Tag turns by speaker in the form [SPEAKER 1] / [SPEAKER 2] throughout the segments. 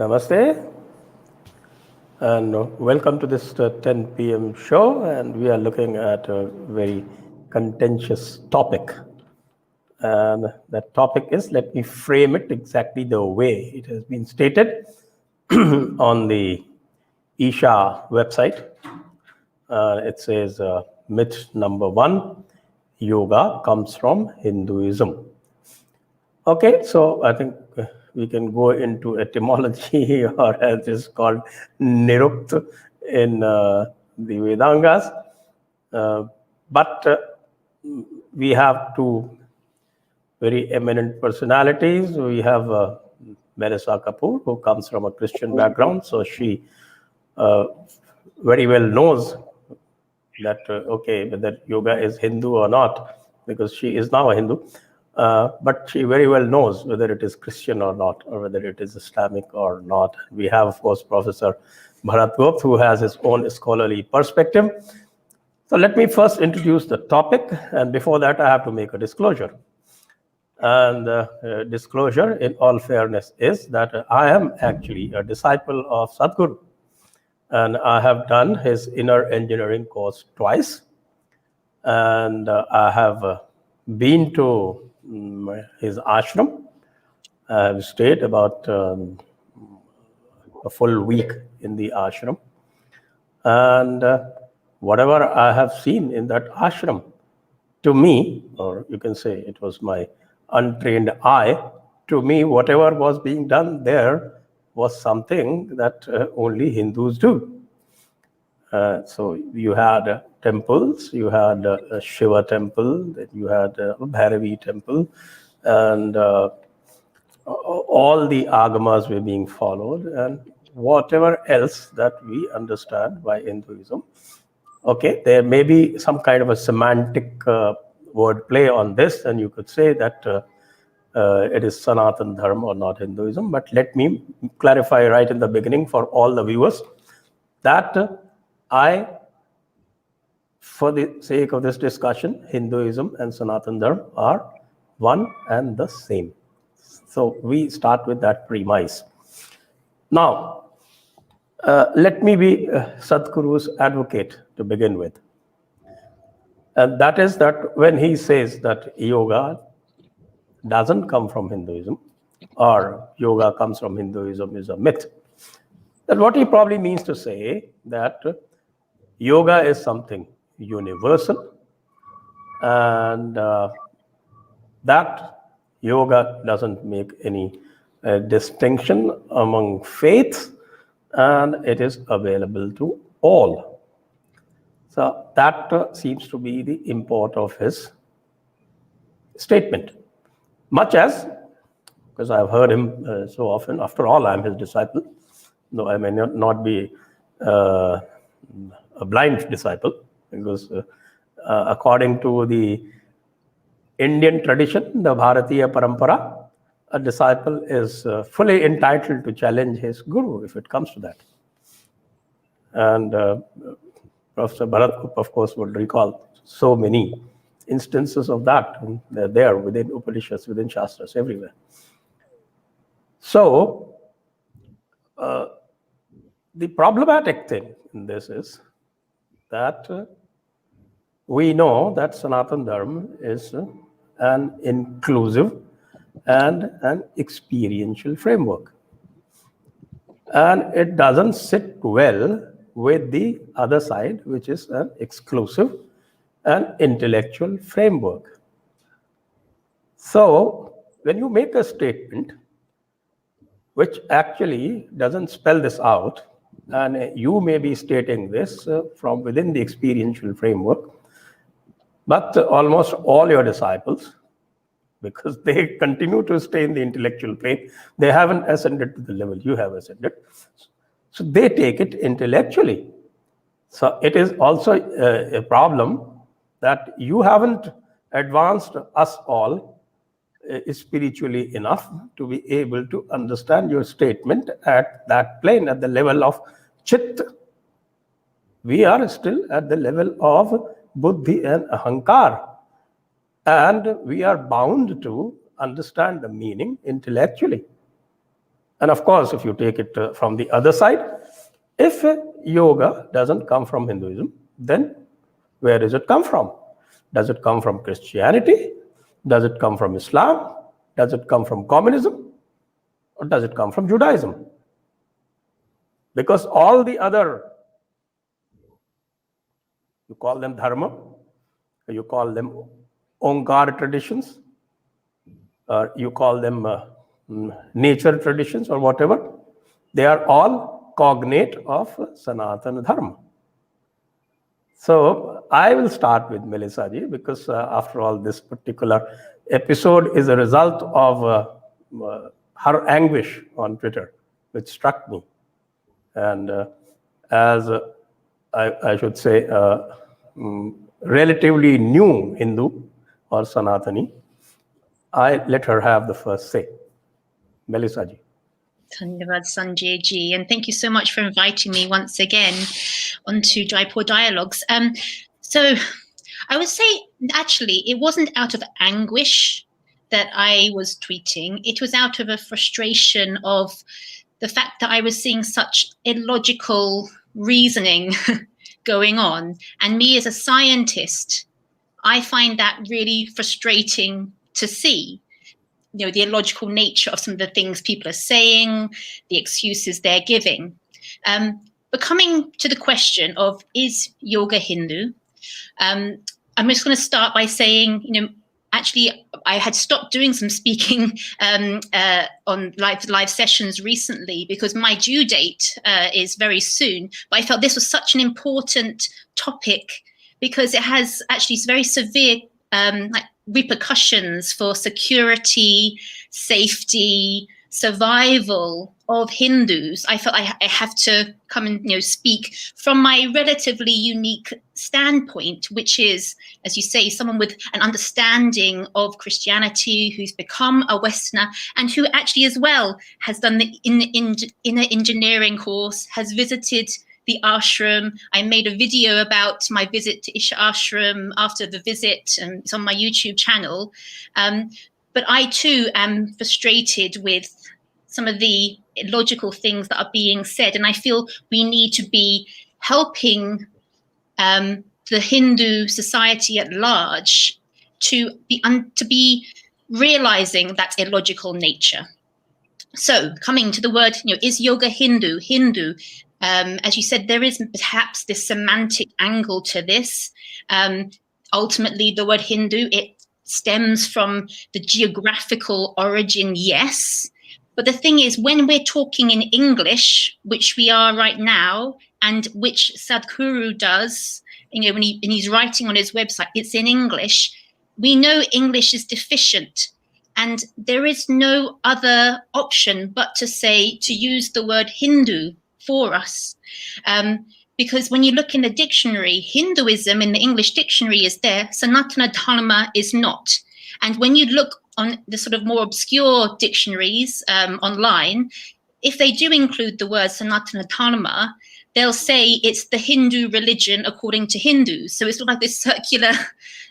[SPEAKER 1] Namaste, and welcome to this 10 p.m. show. And we are looking at a very contentious topic. And that topic is, let me frame it exactly the way it has been stated on the Isha website. It says, myth number 1, yoga comes from Hinduism. Okay, so I think we can go into etymology, or as it's called Nirukt in the Vedangas. But we have two very eminent personalities. We have Melissa Kapoor, who comes from a Christian background, so she very well knows that, okay, whether yoga is Hindu or not, because she is now a Hindu. But she very well knows whether it is Christian or not, or whether it is Islamic or not. We have, of course, Professor Bharat Gupt, who has his own scholarly perspective. So let me first introduce the topic, and before that, I have to make a disclosure. And disclosure, in all fairness, is that I am actually a disciple of Sadhguru, and I have done his inner engineering course twice, and I have been to his ashram. I have stayed about a full week in the ashram, and whatever I have seen in that ashram, to me, or you can say it was my untrained eye, to me, whatever was being done there was something that only Hindus do. So you had temples, you had a Shiva temple, then you had a Bhairavi temple, and all the agamas were being followed, and whatever else that we understand by Hinduism. Okay, there may be some kind of a semantic word play on this, and you could say that it is Sanatana Dharma or not Hinduism. But let me clarify right in the beginning for all the viewers that I, for the sake of this discussion, Hinduism and Sanatana Dharma are one and the same. So we start with that premise. Now, let me be Sadhguru's advocate to begin with. And that is that when he says that yoga doesn't come from Hinduism, or yoga comes from Hinduism is a myth, that what he probably means to say that yoga is something universal, and that yoga doesn't make any distinction among faiths, and it is available to all. So that seems to be the import of his statement. Much as, because I've heard him so often, after all, I'm his disciple, though I may not be a blind disciple, because according to the Indian tradition, the Bharatiya Parampara, a disciple is fully entitled to challenge his guru if it comes to that. And Professor Bharat Gupt, of course, would recall so many instances of that. And they're there within Upanishads, within Shastras, everywhere. So the problematic thing in this is that we know that Sanatana Dharma is an inclusive and an experiential framework. And it doesn't sit well with the other side, which is an exclusive and intellectual framework. So when you make a statement which actually doesn't spell this out, and you may be stating this from within the experiential framework, but almost all your disciples, because they continue to stay in the intellectual plane, they haven't ascended to the level you have ascended. So they take it intellectually. So it is also a problem that you haven't advanced us all spiritually enough to be able to understand your statement at that plane, at the level of Chit. We are still at the level of Buddhi and Ahankar. And we are bound to understand the meaning intellectually. And of course, if you take it from the other side, if yoga doesn't come from Hinduism, then where does it come from? Does it come from Christianity? Does it come from Islam? Does it come from communism? Or does it come from Judaism? Because all the other, you call them dharma, you call them Onkar traditions, or you call them nature traditions or whatever, they are all cognate of Sanatana Dharma. So I will start with Melissa ji, because after all, this particular episode is a result of her anguish on Twitter, which struck me. And as I should say, relatively new Hindu or Sanatani, I let her have the first say. Melissa ji.
[SPEAKER 2] Dhanyavad Sanjay ji, and thank you so much for inviting me once again onto Jaipur Dialogues. So I would say, actually, it wasn't out of anguish that I was tweeting. It was out of a frustration of the fact that I was seeing such illogical reasoning going on. And me as a scientist, I find that really frustrating to see. You know, the illogical nature of some of the things people are saying, the excuses they're giving. But coming to the question of, is yoga Hindu? I'm just going to start by saying, you know, actually, I had stopped doing some speaking on live sessions recently because my due date is very soon. But I felt this was such an important topic because it has actually very severe repercussions for security, safety, survival of Hindus. I felt I have to come and, you know, speak from my relatively unique standpoint, which is, as you say, someone with an understanding of Christianity who's become a Westerner and who actually as well has done the inner engineering course, has visited the ashram. I made a video about my visit to Isha ashram after the visit, and it's on my YouTube channel. But I too am frustrated with some of the illogical things that are being said, and I feel we need to be helping the Hindu society at large to be realizing that illogical nature. So, coming to the word, you know, is yoga Hindu? Hindu. As you said, there is perhaps this semantic angle to this. Ultimately, the word Hindu, it stems from the geographical origin, yes. But the thing is, when we're talking in English, which we are right now, and which Sadhguru does, you know, when he's writing on his website, it's in English. We know English is deficient. And there is no other option but to use the word Hindu for us. Because when you look in the dictionary, Hinduism in the English dictionary is there, Sanatana Dharma is not. And when you look on the sort of more obscure dictionaries online, if they do include the word Sanatana Dharma, they'll say it's the Hindu religion according to Hindus. So it's sort of like this circular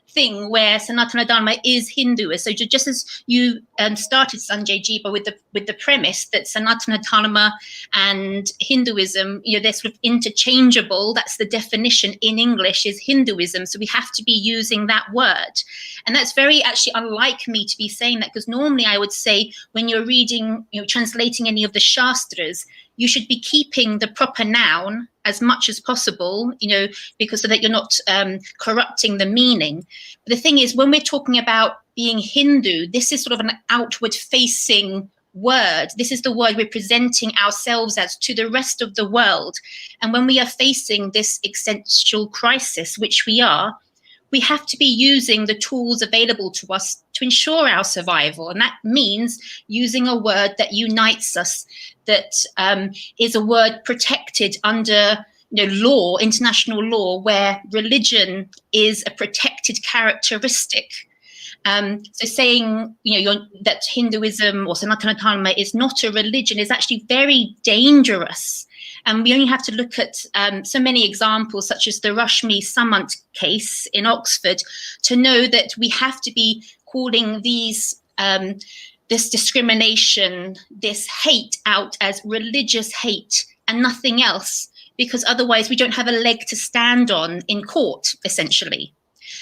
[SPEAKER 2] thing where Sanatana Dharma is Hinduist. So just as you started, Sanjay ji, with the premise that Sanatana Dharma and Hinduism, you know, they're sort of interchangeable. That's the definition in English, is Hinduism. So we have to be using that word. And that's very actually unlike me to be saying that, because normally I would say when you're reading, you know, translating any of the Shastras, you should be keeping the proper noun as much as possible, you know, because so that you're not corrupting the meaning. But the thing is, when we're talking about being Hindu, this is sort of an outward facing word. This is the word we're presenting ourselves as to the rest of the world. And when we are facing this existential crisis, which we are, we have to be using the tools available to us to ensure our survival. And that means using a word that unites us, that is a word protected under, you know, law, international law, where religion is a protected characteristic. So saying, you know, that Hinduism or Sanatana Dharma is not a religion is actually very dangerous. And we only have to look at so many examples, such as the Rashmi Samant case in Oxford, to know that we have to be calling these this discrimination, this hate out as religious hate and nothing else, because otherwise we don't have a leg to stand on in court, essentially.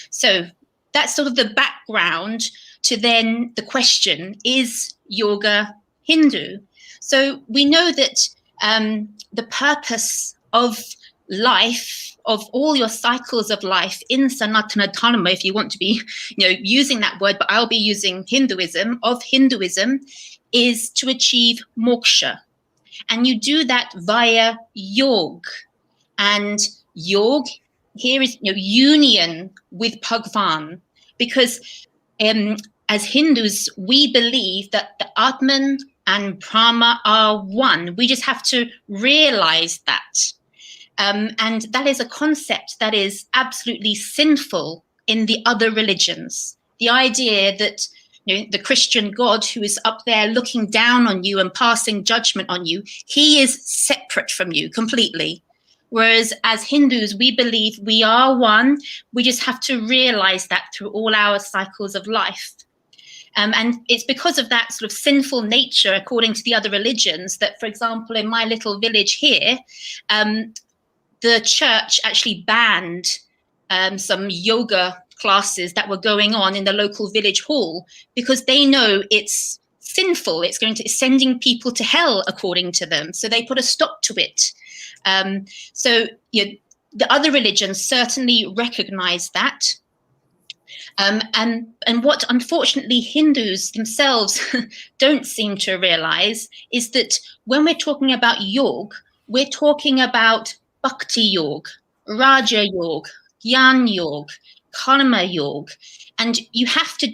[SPEAKER 2] So that's sort of the background to then the question, is yoga Hindu? So we know that the purpose of life, of all your cycles of life in Sanatana Dharma, if you want to be using that word, but I'll be using Hinduism, is to achieve moksha. And you do that via yoga. And yoga here is union with Bhagwan, because as Hindus, we believe that the Atman and Brahma are one. We just have to realize that. And that is a concept that is absolutely sinful in the other religions. The idea that the Christian God who is up there looking down on you and passing judgment on you, he is separate from you completely. Whereas as Hindus, we believe we are one. We just have to realize that through all our cycles of life. And it's because of that sort of sinful nature, according to the other religions, that, for example, in my little village here, the church actually banned some yoga classes that were going on in the local village hall, because they know it's sinful. It's sending people to hell, according to them. So they put a stop to it. So the other religions certainly recognize that. And what unfortunately Hindus themselves don't seem to realize is that when we're talking about yoga, we're talking about bhakti yoga, raja yoga, jnana yoga, karma yoga, and you have to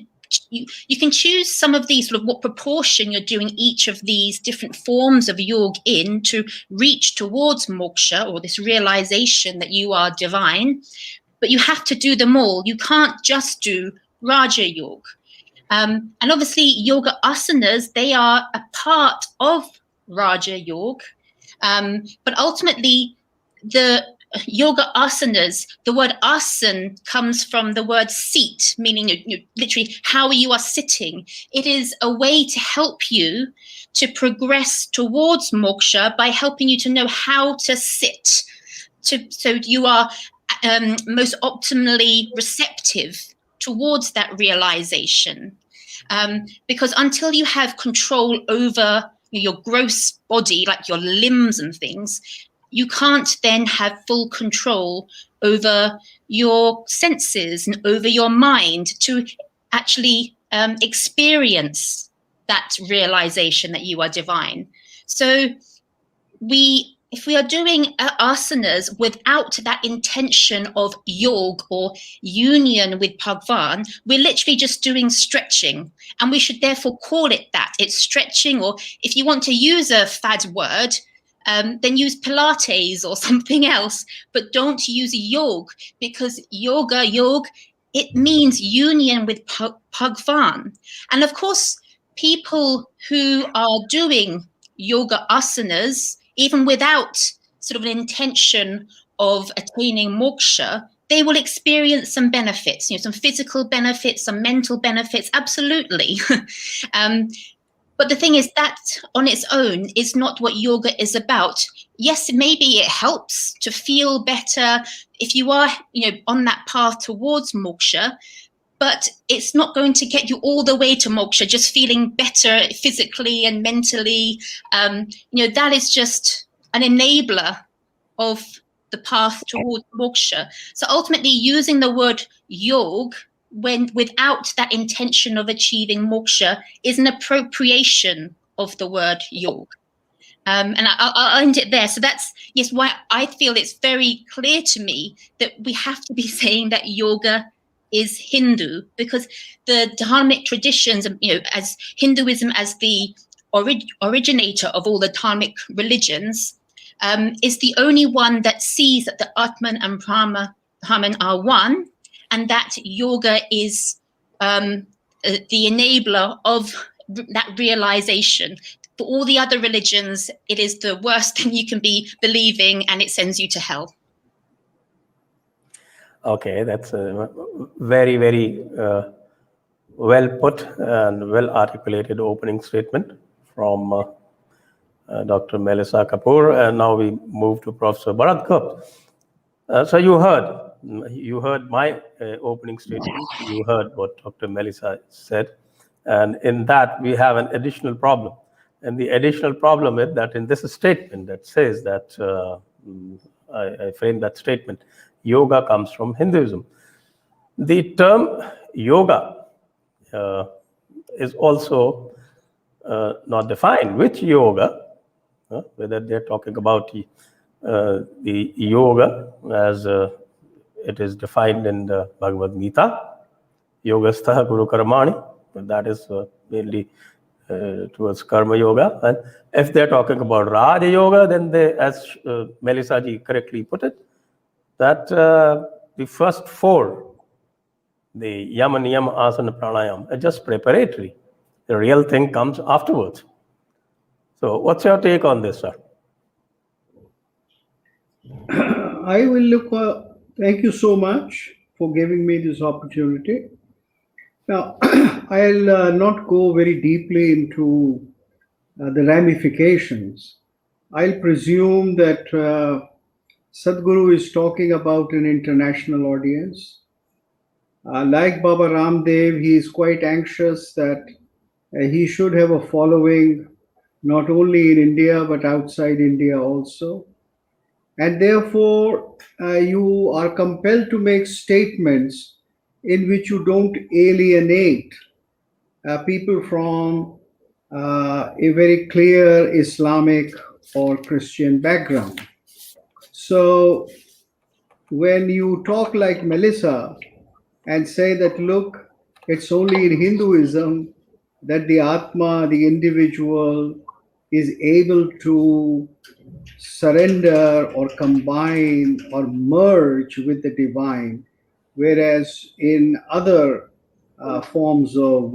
[SPEAKER 2] you can choose some of these, sort of what proportion you're doing each of these different forms of yoga in to reach towards moksha, or this realization that you are divine, but you have to do them all. You can't just do raja yoga. And obviously yoga asanas, they are a part of raja yoga, but ultimately the yoga asanas, the word asan comes from the word seat, meaning literally how you are sitting. It is a way to help you to progress towards moksha by helping you to know how to sit, so you are most optimally receptive towards that realization. Because until you have control over your gross body, like your limbs and things, you can't then have full control over your senses and over your mind to actually experience that realization that you are divine. So if we are doing asanas without that intention of yoga or union with Bhagwan, we're literally just doing stretching. And we should therefore call it that. It's stretching, or if you want to use a fad word, then use Pilates or something else, but don't use yoga, because yoga, it means union with Bhagwan. And of course, people who are doing yoga asanas, even without sort of an intention of attaining moksha, they will experience some benefits, some physical benefits, some mental benefits, absolutely. But the thing is that on its own is not what yoga is about. Yes, maybe it helps to feel better if you are, on that path towards moksha, but it's not going to get you all the way to moksha, just feeling better physically and mentally. That is just an enabler of the path towards moksha. So ultimately, using the word yoga without that intention of achieving moksha is an appropriation of the word yoga. And I'll end it there. So that's, yes, why I feel it's very clear to me that we have to be saying that yoga is Hindu, because the dharmic traditions, as Hinduism as the originator of all the dharmic religions, is the only one that sees that the Atman and Brahman are one, and that yoga is the enabler of that realization. For all the other religions, it is the worst thing you can be believing, and it sends you to hell.
[SPEAKER 1] Okay, that's a very, very well put and well articulated opening statement from Dr. Melissa Kapoor, and now we move to Professor Bharat Gupt. So you heard my opening statement. You heard what Dr. Melissa said, and in that we have an additional problem. And the additional problem is that in this statement that says that I frame that statement, yoga comes from Hinduism. The term yoga is also not defined. Which yoga? Whether they're talking about the yoga as it is defined in the Bhagavad Gita, yogastha guru karmani, that is mainly towards karma yoga. And if they're talking about Raja yoga, then they, as Melissa ji correctly put it, that the first four, the yama niyama asana pranayam, are just preparatory. The real thing comes afterwards. So what's your take on this, sir?
[SPEAKER 3] I will look. Thank you so much for giving me this opportunity. Now, I'll not go very deeply into the ramifications. I'll presume that Sadhguru is talking about an international audience. Like Baba Ramdev, he is quite anxious that he should have a following not only in India but outside India also. And therefore, you are compelled to make statements in which you don't alienate people from a very clear Islamic or Christian background. So when you talk like Melissa and say that, look, it's only in Hinduism that the Atma, the individual, is able to surrender or combine or merge with the divine, whereas in other forms of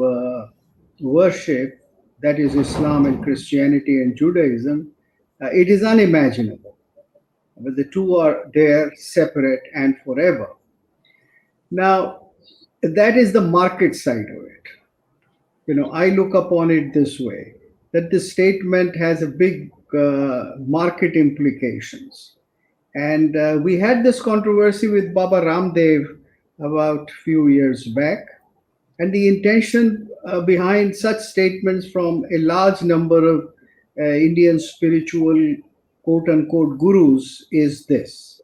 [SPEAKER 3] worship, that is Islam and Christianity and Judaism, it is unimaginable. But the two are there separate and forever. Now, that is the market side of it. I look upon it this way, that this statement has a big market implications. And we had this controversy with Baba Ramdev about a few years back. And the intention behind such statements from a large number of Indian spiritual quote-unquote gurus is this.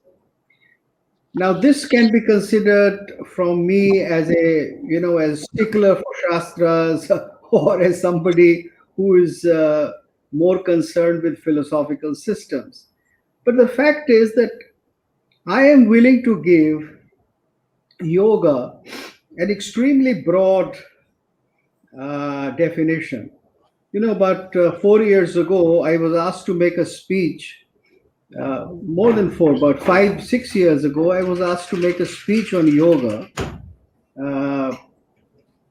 [SPEAKER 3] Now, this can be considered from me as as stickler for Shastras or as somebody who is more concerned with philosophical systems. But the fact is that I am willing to give yoga an extremely broad definition. About 4 years ago, I was asked to make a speech. More than 4, about 5, 6 years ago, I was asked to make a speech on yoga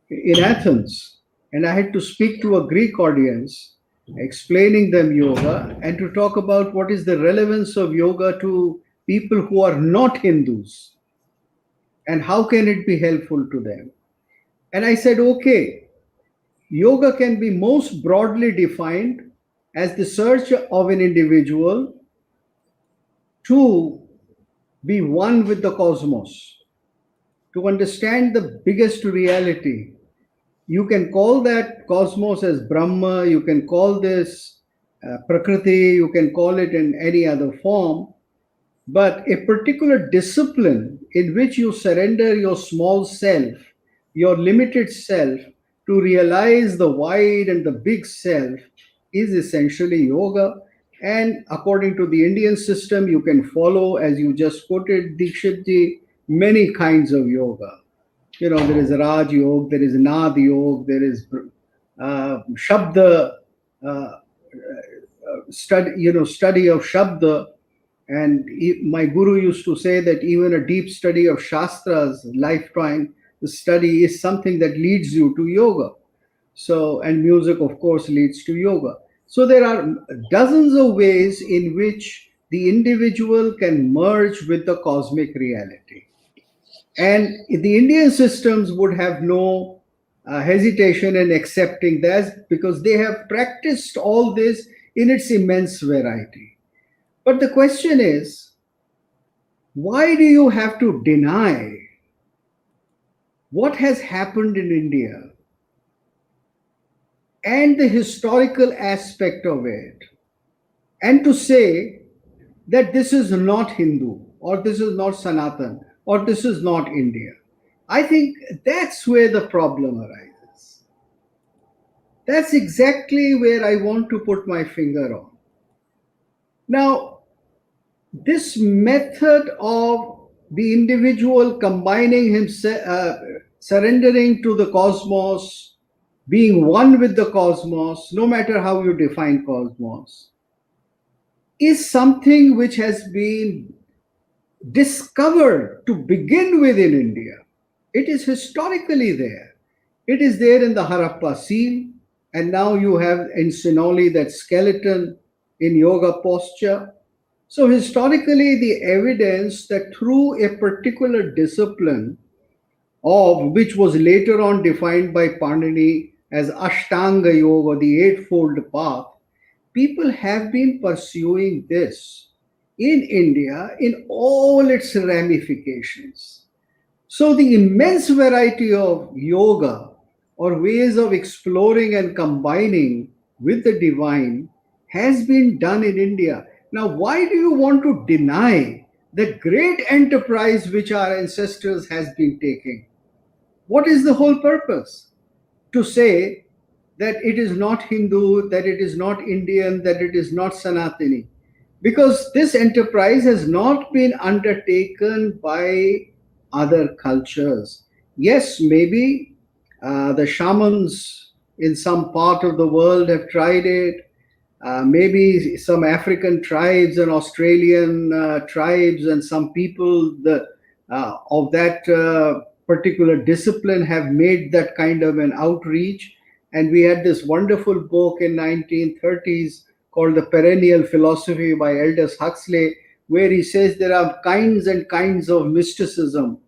[SPEAKER 3] in Athens. And I had to speak to a Greek audience, explaining them yoga, and to talk about what is the relevance of yoga to people who are not Hindus, and how can it be helpful to them. And I said, okay, yoga can be most broadly defined as the search of an individual to be one with the cosmos, to understand the biggest reality. You can call that cosmos as Brahma, you can call this Prakriti, you can call it in any other form, but a particular discipline in which you surrender your small self, your limited self, to realize the wide and the big self is essentially yoga. And according to the Indian system, you can follow, as you just quoted, Dixit ji, many kinds of yoga. There is Raj Yoga, there is Nad Yoga, there is Shabda, study of Shabda. And my guru used to say that even a deep study of Shastras, lifetime study, is something that leads you to yoga. So, and music, of course, leads to yoga. So there are dozens of ways in which the individual can merge with the cosmic reality. And the Indian systems would have no hesitation in accepting that, because they have practiced all this in its immense variety. But the question is, why do you have to deny what has happened in India and the historical aspect of it, and to say that this is not Hindu, or this is not Sanatan, or this is not India? I think that's where the problem arises. That's exactly where I want to put my finger on. Now, this method of the individual combining himself, surrendering to the cosmos, being one with the cosmos, no matter how you define cosmos, is something which has been discovered to begin with in India. It is historically there. It is there in the Harappa seal, and now you have in Sinoli that skeleton in yoga posture. So, historically, the evidence that through a particular discipline, of which was later on defined by Panini as Ashtanga Yoga, the Eightfold Path, people have been pursuing this in India in all its ramifications. So, the immense variety of yoga or ways of exploring and combining with the divine has been done in India. Now, why do you want to deny the great enterprise which our ancestors has been taking? What is the whole purpose? To say that it is not Hindu, that it is not Indian, that it is not Sanatani. Because this enterprise has not been undertaken by other cultures. Yes, maybe the shamans in some part of the world have tried it. Maybe some African tribes and Australian tribes and some people of that particular discipline have made that kind of an outreach. And we had this wonderful book in 1930s called The Perennial Philosophy by Aldous Huxley, where he says there are kinds and kinds of mysticism.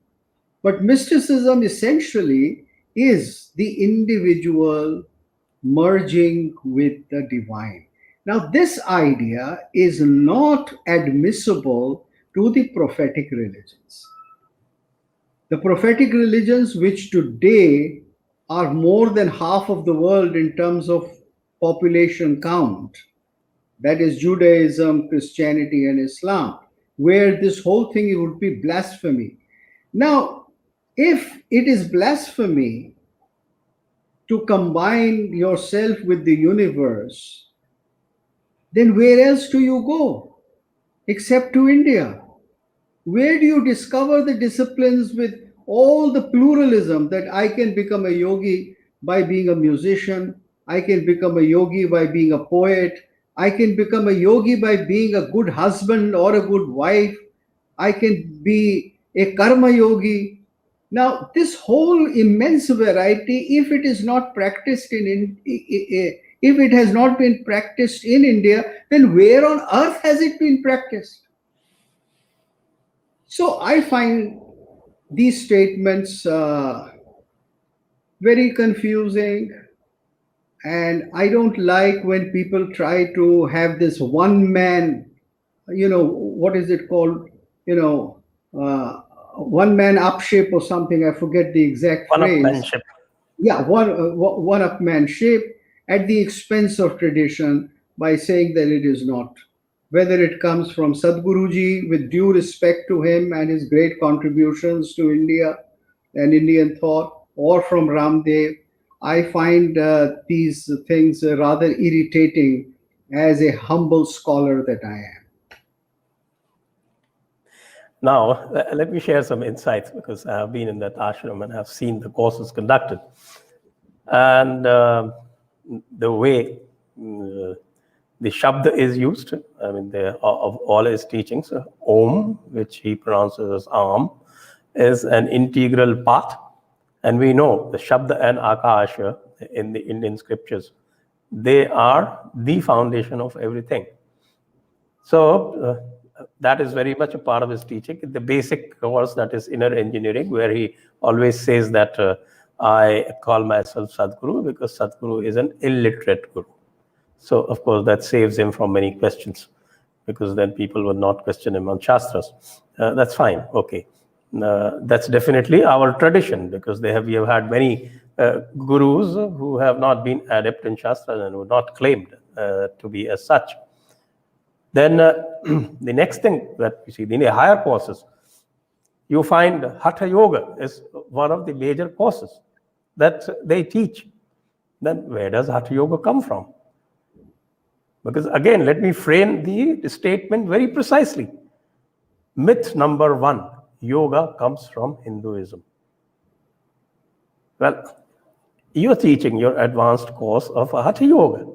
[SPEAKER 3] But mysticism essentially is the individual merging with the divine. Now, this idea is not admissible to the prophetic religions. The prophetic religions, which today are more than half of the world in terms of population count, that is Judaism, Christianity, and Islam, where this whole thing would be blasphemy. Now, if it is blasphemy to combine yourself with the universe, then where else do you go except to India? Where do you discover the disciplines with all the pluralism that I can become a yogi by being a musician, I can become a yogi by being a poet, I can become a yogi by being a good husband or a good wife, I can be a karma yogi. Now, this whole immense variety, if it is not practiced if it has not been practiced in India, then where on earth has it been practiced? So I find these statements very confusing, and I don't like when people try to have this one man, what is it called, one man upship or something. I forget the exact phrase.
[SPEAKER 1] One-upmanship.
[SPEAKER 3] Yeah, one-upmanship at the expense of tradition by saying that it is not. Whether it comes from Sadhguruji, with due respect to him and his great contributions to India and Indian thought, or from Ramdev, I find these things rather irritating as a humble scholar that I am.
[SPEAKER 1] Now, let me share some insights, because I have been in that ashram and have seen the courses conducted. And the way the Shabda is used, I mean, of all his teachings, Om, which he pronounces as Am, is an integral path. And we know the Shabda and Akasha in the Indian scriptures, they are the foundation of everything. So that is very much a part of his teaching. The basic course, that is inner engineering, where he always says that I call myself Sadhguru because Sadhguru is an illiterate guru. So, of course, that saves him from many questions, because then people would not question him on Shastras. That's fine. Okay. That's definitely our tradition, because we have had many gurus who have not been adept in Shastras and who are not claimed to be as such. Then the next thing that you see, in the higher courses, you find Hatha Yoga is one of the major courses that they teach. Then where does Hatha Yoga come from? Because again, let me frame the statement very precisely. Myth number one, yoga comes from Hinduism. Well, you're teaching your advanced course of Hatha Yoga.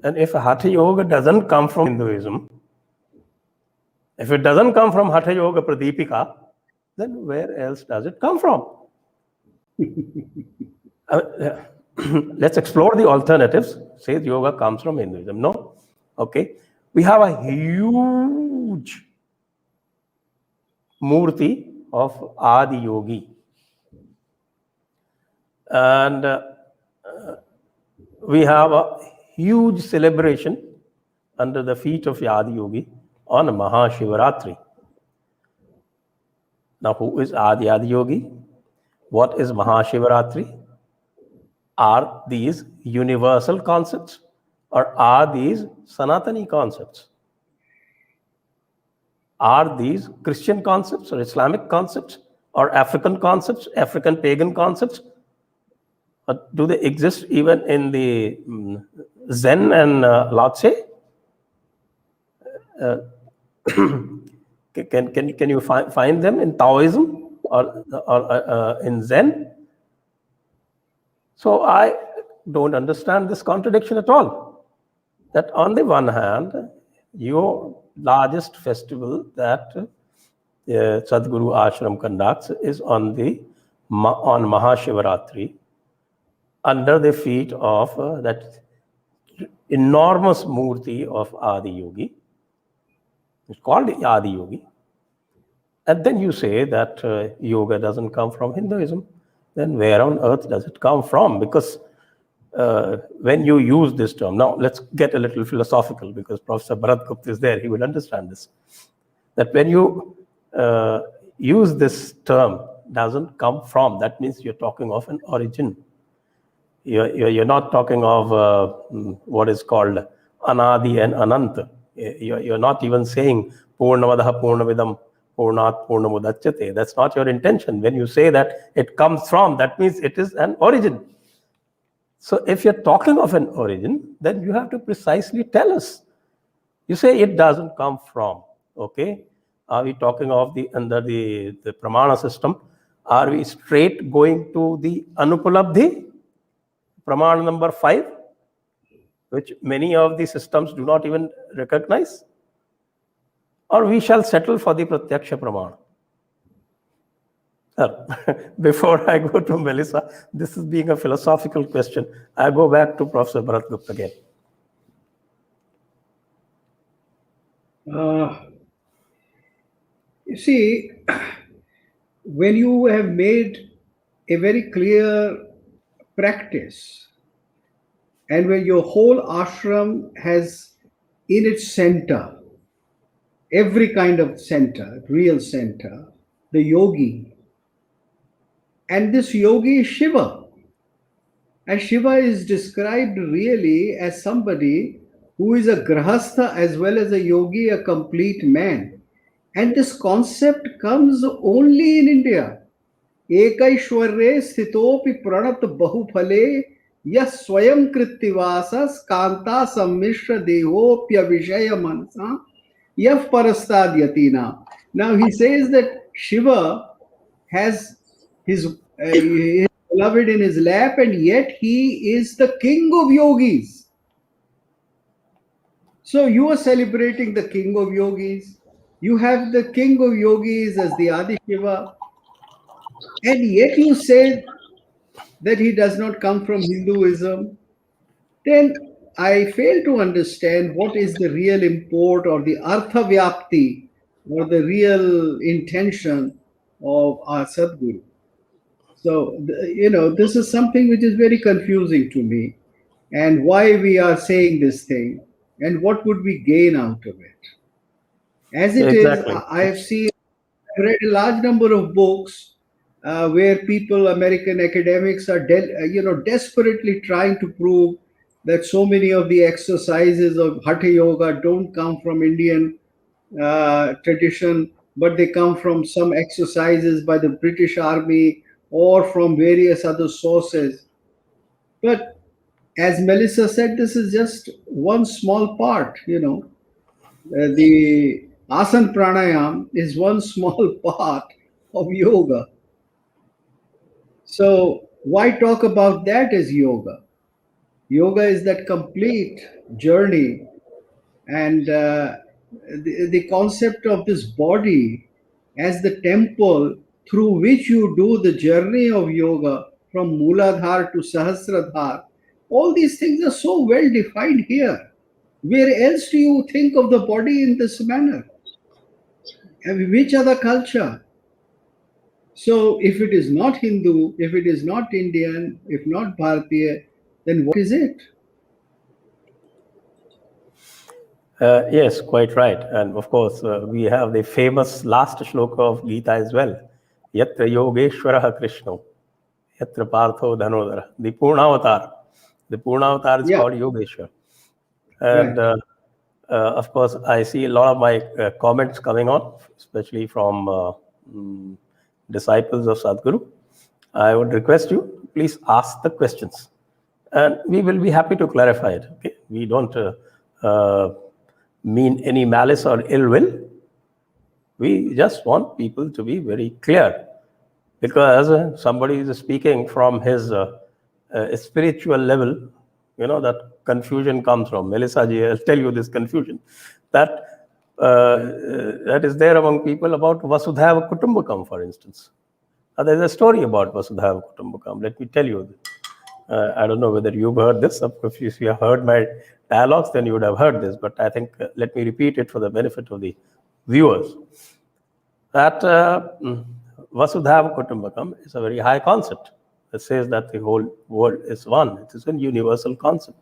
[SPEAKER 1] And if Hatha Yoga doesn't come from Hinduism, if it doesn't come from Hatha Yoga Pradipika, then where else does it come from? Let's explore the alternatives. Says yoga comes from Hinduism. No. Okay. We have a huge murti of Adi Yogi. And we have a huge celebration under the feet of Adi Yogi on Mahashivaratri. Now, who is Adi Yogi? What is Mahashivaratri? Are these universal concepts, or are these Sanatani concepts? Are these Christian concepts or Islamic concepts or African concepts, African pagan concepts? Or do they exist even in the Zen and Lao Tse? Can you find them in Taoism or in Zen? So I don't understand this contradiction at all. That on the one hand, your largest festival that Sadhguru Ashram conducts is on Mahashivaratri, under the feet of that enormous murti of Adi Yogi. It's called Adi Yogi. And then you say that yoga doesn't come from Hinduism. Then where on earth does it come from? Because when you use this term, now let's get a little philosophical, because Professor Bharat Gupt is there, he will understand this. That when you use this term, doesn't come from, that means you're talking of an origin. You're not talking of what is called Anadi and Ananta. You're not even saying Purnamadaha Purnavidam Purnat Purnamudachyate. That's not your intention. When you say that it comes from, that means it is an origin. So if you're talking of an origin, then you have to precisely tell us. You say it doesn't come from. Okay? Are we talking of under the Pramana system? Are we straight going to the Anupalabdhi? Pramana number 5, which many of the systems do not even recognize? Or we shall settle for the Pratyaksha Pramana? Before I go to Melissa, this is being a philosophical question. I go back to Professor Bharat Gupt again.
[SPEAKER 3] You see, when you have made a very clear practice, and when your whole ashram has in its center, every kind of center, real center, the yogi, and this yogi is Shiva. And Shiva is described really as somebody who is a grahastha as well as a yogi, a complete man. And this concept comes only in India. Ekaishwarre sthitopi pranat bahuphale yas swayam krittivasas kanta sammishra dehopya vishaya manasa yaf parastadyatina. Now he says that Shiva has his beloved in his lap, and yet he is the king of yogis. So you are celebrating the king of yogis. You have the king of yogis as the Adi Shiva, and yet you say that he does not come from Hinduism. Then I fail to understand what is the real import or the artha vyapti or the real intention of our Sadhguru. So, this is something which is very confusing to me, and why we are saying this thing, and what would we gain out of it. As it is,
[SPEAKER 1] Exactly.
[SPEAKER 3] I have seen, I've read a large number of books where people, American academics, are desperately trying to prove that so many of the exercises of Hatha Yoga don't come from Indian tradition, but they come from some exercises by the British Army or from various other sources. But as Melissa said, this is just one small part. The asan pranayam is one small part of yoga. So why talk about that as yoga? Yoga is that complete journey, and the concept of this body as the temple through which you do the journey of yoga from Mooladhar to Sahasradhar. All these things are so well defined here. Where else do you think of the body in this manner? And which other culture? So, if it is not Hindu, if it is not Indian, if not Bharatiya, then what is it?
[SPEAKER 1] Yes, quite right. And of course, we have the famous last shloka of Gita as well. Yatra Yogeshwara Krishna, Yatra Partho Dhanodara. The Purnavatar. The Purnavatar is
[SPEAKER 3] Yeah,
[SPEAKER 1] called Yogeshwar. And
[SPEAKER 3] right.
[SPEAKER 1] of course, I see a lot of my comments coming on, especially from disciples of Sadhguru. I would request you, please ask the questions. And we will be happy to clarify it. Okay? We don't mean any malice or ill will. We just want people to be very clear, because somebody is speaking from his spiritual level. That confusion comes from. Melissa ji, I'll tell you this confusion that that is there among people about Vasudhaiva Kutumbakam, for instance. There's a story about Vasudhaiva Kutumbakam. Let me tell you. I don't know whether you've heard this. If you have heard my dialogues, then you would have heard this. But I think let me repeat it for the benefit of the viewers. That Vasudhaiva Kutumbakam is a very high concept. It says that the whole world is one. It is a universal concept.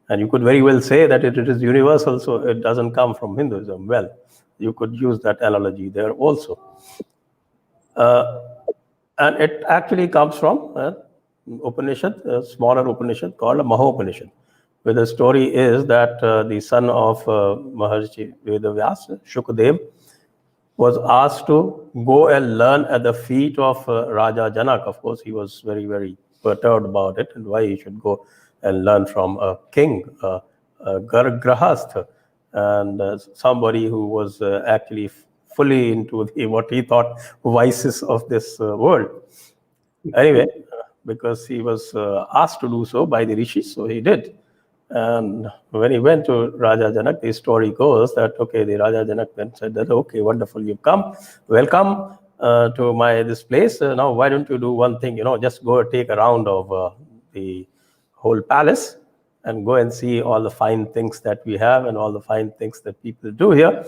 [SPEAKER 1] And you could very well say that it is universal, so it doesn't come from Hinduism. Well, you could use that analogy there also. And it actually comes from Upanishad, a smaller Upanishad called a Mahopanishad, where the story is that the son of Maharshi Vedavyas, Shukadev, was asked to go and learn at the feet of Raja Janak. Of course, he was very, very perturbed about it, and why he should go and learn from a king, a grahastha, and somebody who was actually fully into what he thought vices of this world. Anyway, because he was asked to do so by the rishis, so he did. And when he went to Raja Janak, the story goes that, okay, the Raja Janak then said that, okay, wonderful, you've come, welcome to this place. Now, why don't you do one thing, just go take a round of the whole palace and go and see all the fine things that we have and all the fine things that people do here.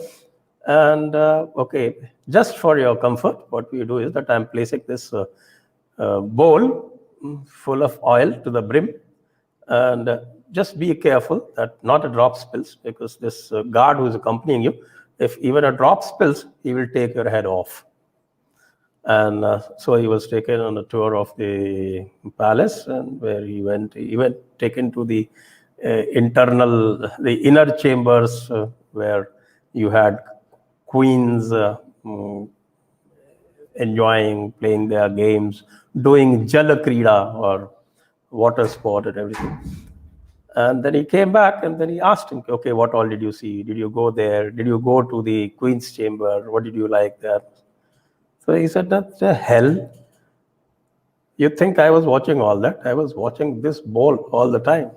[SPEAKER 1] And okay, just for your comfort, what we do is that I'm placing this bowl full of oil to the brim, and just be careful that not a drop spills, because this guard who is accompanying you, if even a drop spills, he will take your head off. And so he was taken on a tour of the palace, and where he went taken to the inner chambers where you had queens enjoying, playing their games, doing jala krida or water sport and everything. And then he came back and then he asked him, okay, what all did you see? Did you go there? Did you go to the Queen's chamber? What did you like there? So he said, that's the hell. You think I was watching all that? I was watching this bowl all the time.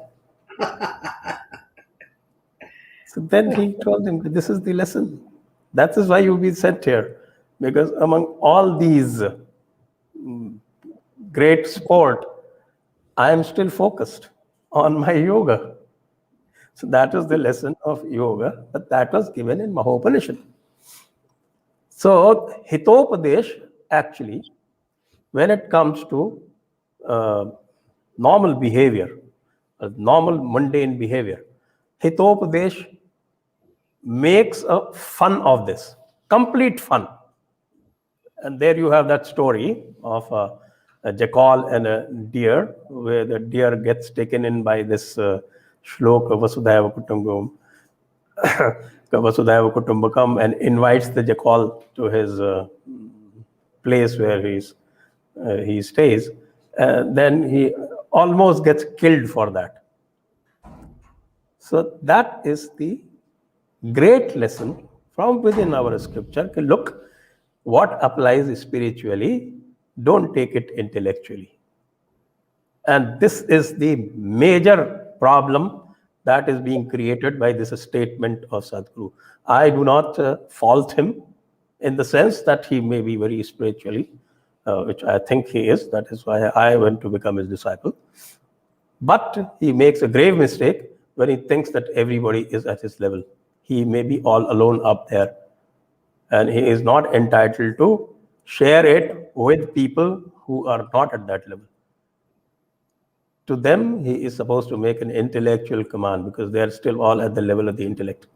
[SPEAKER 1] So then he told him, this is the lesson. That is why you'll be sent here. Because among all these great sport, I am still focused on my yoga. So that is the lesson of yoga, but that was given in Mahopanishad. So Hitopadesh actually when it comes to normal behavior, normal mundane behavior, Hitopadesh makes a fun of this, complete fun. And there you have that story of a jackal and a deer, where the deer gets taken in by this shloka Vasudhaiva Vasudhaiva Kutumbakam, and invites the jackal to his place where he stays. Then he almost gets killed for that. So that is the great lesson from within our scripture. Look, what applies spiritually, don't take it intellectually. And this is the major problem that is being created by this statement of Sadhguru. I do not fault him in the sense that he may be very spiritually, which I think he is. That is why I went to become his disciple. But he makes a grave mistake when he thinks that everybody is at his level. He may be all alone up there, and he is not entitled to share it with people who are not at that level. To them, he is supposed to make an intellectual command, because they are still all at the level of the intellect.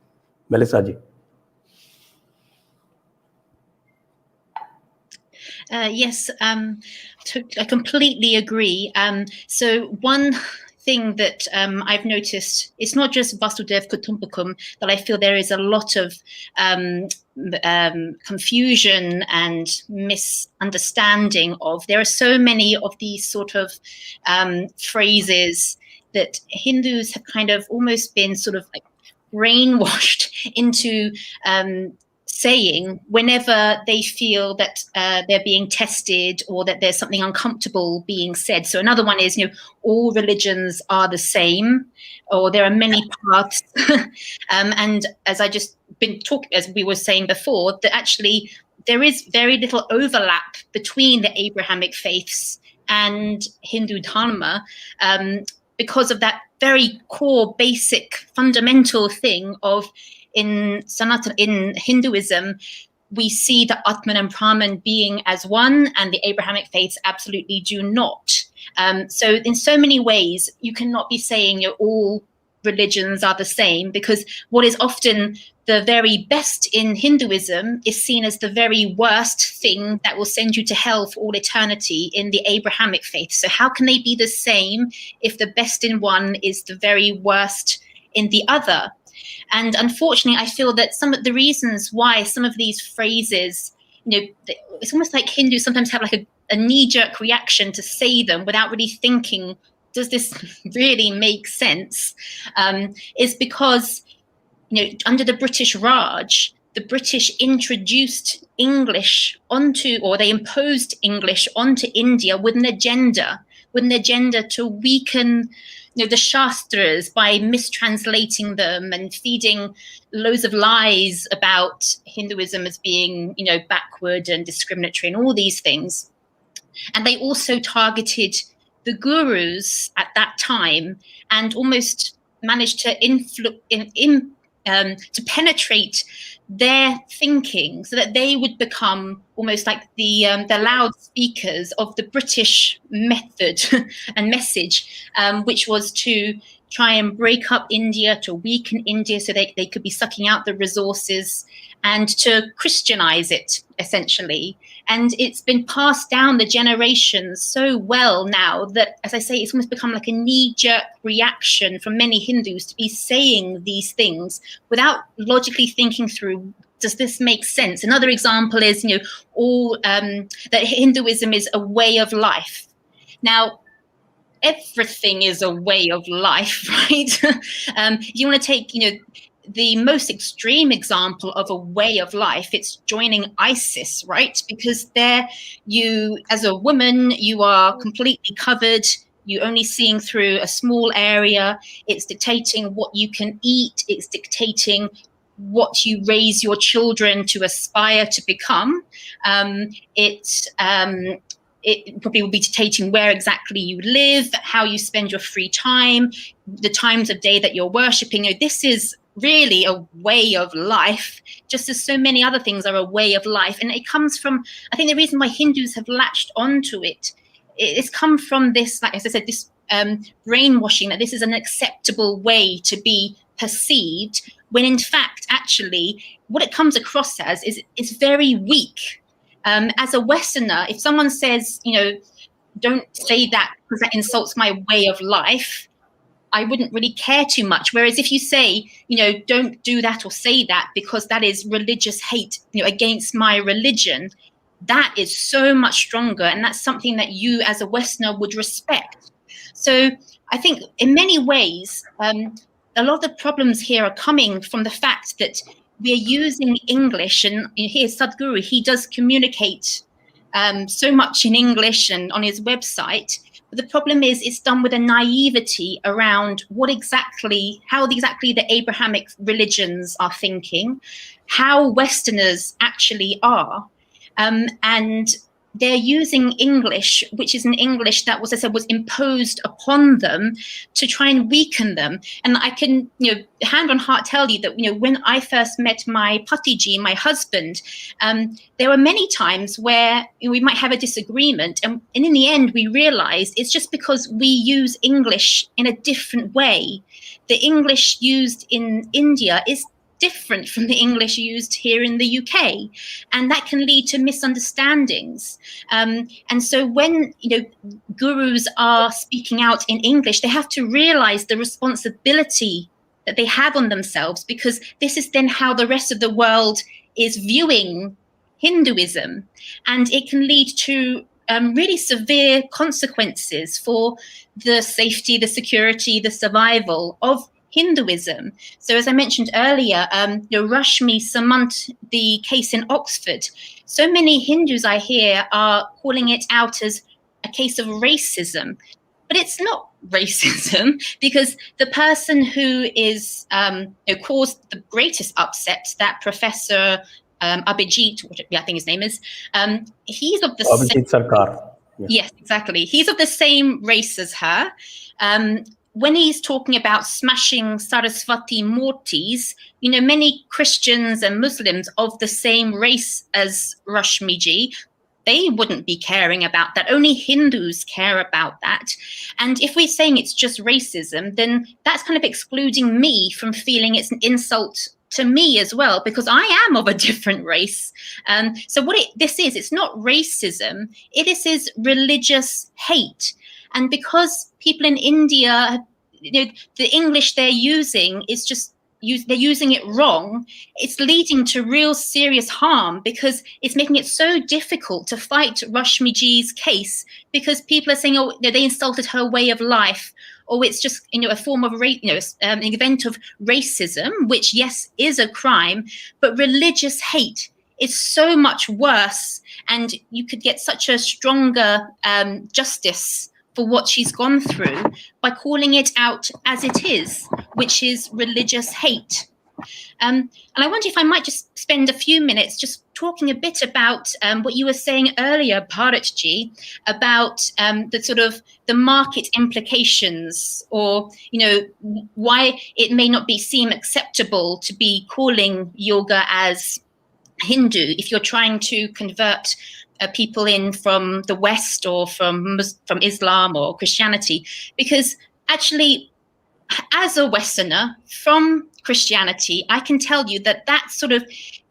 [SPEAKER 1] Melissa ji.
[SPEAKER 2] Yes, I completely agree. So one thing that I've noticed, it's not just Vasudev Kutumbakam, that I feel there is a lot of confusion and misunderstanding of. There are so many of these sort of phrases that Hindus have kind of almost been sort of like brainwashed into saying whenever they feel that they're being tested or that there's something uncomfortable being said. So another one is, all religions are the same, or there are many paths. And as I just been talking, as we were saying before, that actually there is very little overlap between the Abrahamic faiths and Hindu Dharma, because of that very core, basic, fundamental thing of in Hinduism, we see the Atman and Brahman being as one, and the Abrahamic faiths absolutely do not. So in so many ways, you cannot be saying all religions are the same, because what is often the very best in Hinduism is seen as the very worst thing that will send you to hell for all eternity in the Abrahamic faith. So how can they be the same if the best in one is the very worst in the other? And unfortunately, I feel that some of the reasons why some of these phrases, it's almost like Hindus sometimes have like a knee-jerk reaction to say them without really thinking, does this really make sense? Is because, under the British Raj, the British introduced English they imposed English onto India with an agenda to weaken the Shastras by mistranslating them and feeding loads of lies about Hinduism as being, backward and discriminatory and all these things. And they also targeted the gurus at that time and almost managed to to penetrate their thinking so that they would become almost like the loudspeakers of the British method and message, which was to try and break up India, to weaken India so they could be sucking out the resources, and to Christianize it, essentially. And it's been passed down the generations so well now that, as I say, it's almost become like a knee-jerk reaction from many Hindus to be saying these things without logically thinking through, does this make sense? Another example is, that Hinduism is a way of life. Now, everything is a way of life, right? If you want to take, the most extreme example of a way of life, it's joining ISIS, right? Because there you, as a woman, you are completely covered. You're only seeing through a small area. It's dictating what you can eat. It's dictating what you raise your children to aspire to become. It probably will be dictating where exactly you live, how you spend your free time, the times of day that you're worshipping. This is really a way of life, just as so many other things are a way of life. And it comes from, I think the reason why Hindus have latched onto it's come from this, like as I said, this brainwashing that this is an acceptable way to be perceived, when in fact, actually, what it comes across as is very weak. As a Westerner, if someone says, don't say that because that insults my way of life, I wouldn't really care too much. Whereas if you say, don't do that or say that because that is religious hate, against my religion, that is so much stronger. And that's something that you as a Westerner would respect. So I think in many ways, a lot of the problems here are coming from the fact that we're using English. And here's Sadhguru, he does communicate so much in English and on his website. But the problem is it's done with a naivety around how exactly the Abrahamic religions are thinking, how Westerners actually are. And they're using English, which is an English that was imposed upon them to try and weaken them. And I can, hand on heart tell you that, when I first met my patiji, my husband, there were many times where we might have a disagreement. And in the end, we realized it's just because we use English in a different way. The English used in India is different from the English used here in the UK, and that can lead to misunderstandings. And so when gurus are speaking out in English, they have to realize the responsibility that they have on themselves, because this is then how the rest of the world is viewing Hinduism, and it can lead to really severe consequences for the safety, the security, the survival of Hinduism. So as I mentioned earlier, Rashmi Samant, the case in Oxford, so many Hindus I hear are calling it out as a case of racism. But it's not racism, because the person who is caused the greatest upset, that Professor Abhijit, I think his name is, he's of the
[SPEAKER 1] Abhijit Sarkar.
[SPEAKER 2] Yes, exactly. He's of the same race as her. When he's talking about smashing Saraswati Murtis, many Christians and Muslims of the same race as Rashmiji, they wouldn't be caring about that. Only Hindus care about that. And if we're saying it's just racism, then that's kind of excluding me from feeling it's an insult to me as well, because I am of a different race. So what this is, it's not racism. This is religious hate. And because people in India, the English they're using is they're using it wrong, it's leading to real serious harm, because it's making it so difficult to fight Rashmiji's case, because people are saying, oh, they insulted her way of life, or it's just a form of an event of racism, which yes is a crime, but religious hate is so much worse, and you could get such a stronger justice for what she's gone through by calling it out as it is, which is religious hate. And I wonder if I might just spend a few minutes just talking a bit about what you were saying earlier, Bharatji, about the market implications, or why it may not seem acceptable to be calling yoga as Hindu if you're trying to convert people in from the West or from Islam or Christianity. Because actually, as a Westerner from Christianity, I can tell you that sort of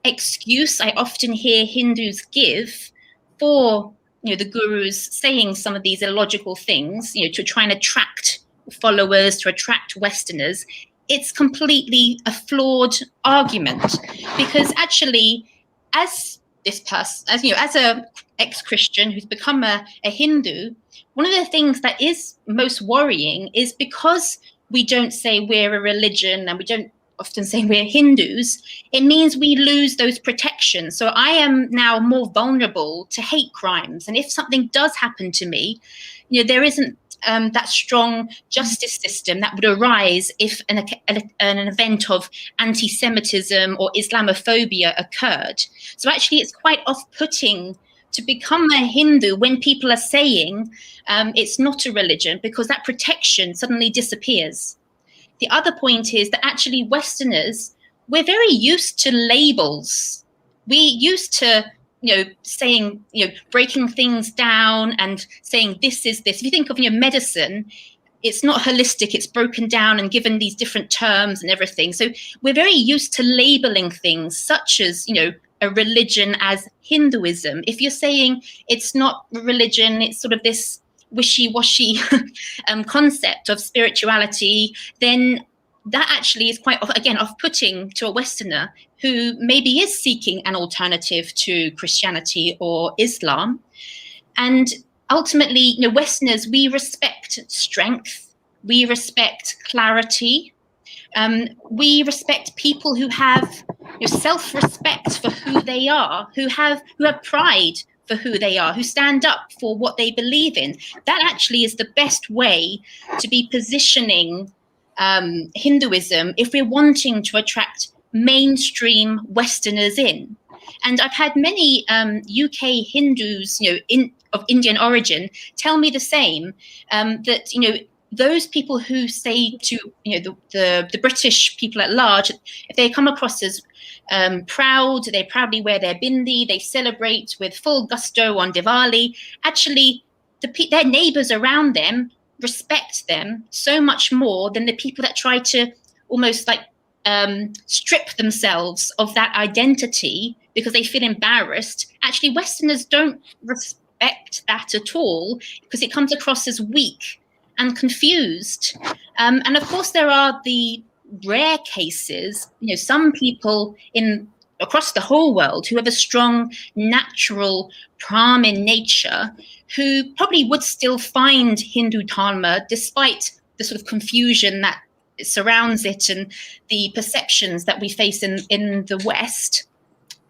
[SPEAKER 2] excuse I often hear Hindus give for the gurus saying some of these illogical things, to try and attract followers, to attract Westerners, it's completely a flawed argument. Because actually, as this person, as a ex-Christian who's become a Hindu, one of the things that is most worrying is because we don't say we're a religion and we don't often say we're Hindus, it means we lose those protections. So I am now more vulnerable to hate crimes. And if something does happen to me, there isn't that strong justice system that would arise if an event of anti-Semitism or Islamophobia occurred. So actually, it's quite off-putting to become a Hindu when people are saying it's not a religion, because that protection suddenly disappears. the other point is that actually Westerners, we're very used to labels. We used to, saying, breaking things down and saying this is this. If you think of medicine, it's not holistic, it's broken down and given these different terms and everything. So we're very used to labeling things such as, a religion as Hinduism. If you're saying it's not a religion, it's sort of this wishy-washy concept of spirituality, then that actually is quite, again, off-putting to a Westerner who maybe is seeking an alternative to Christianity or Islam. And ultimately, Westerners, we respect strength, we respect clarity, we respect people who have self-respect for who they are, who have pride for who they are, who stand up for what they believe in. That actually is the best way to be positioning Hinduism if we're wanting to attract mainstream Westerners in. And I've had many UK Hindus, of Indian origin, tell me the same, that those people who say to the British people at large, if they come across as proud, they proudly wear their bindi, they celebrate with full gusto on Diwali, actually their neighbours around them respect them so much more than the people that try to almost like strip themselves of that identity because they feel embarrassed. Actually, Westerners don't respect that at all because it comes across as weak and confused. And of course, there are the rare cases, some people across the whole world who have a strong natural Brahmin nature who probably would still find Hindu Dharma despite the sort of confusion that surrounds it and the perceptions that we face in the West.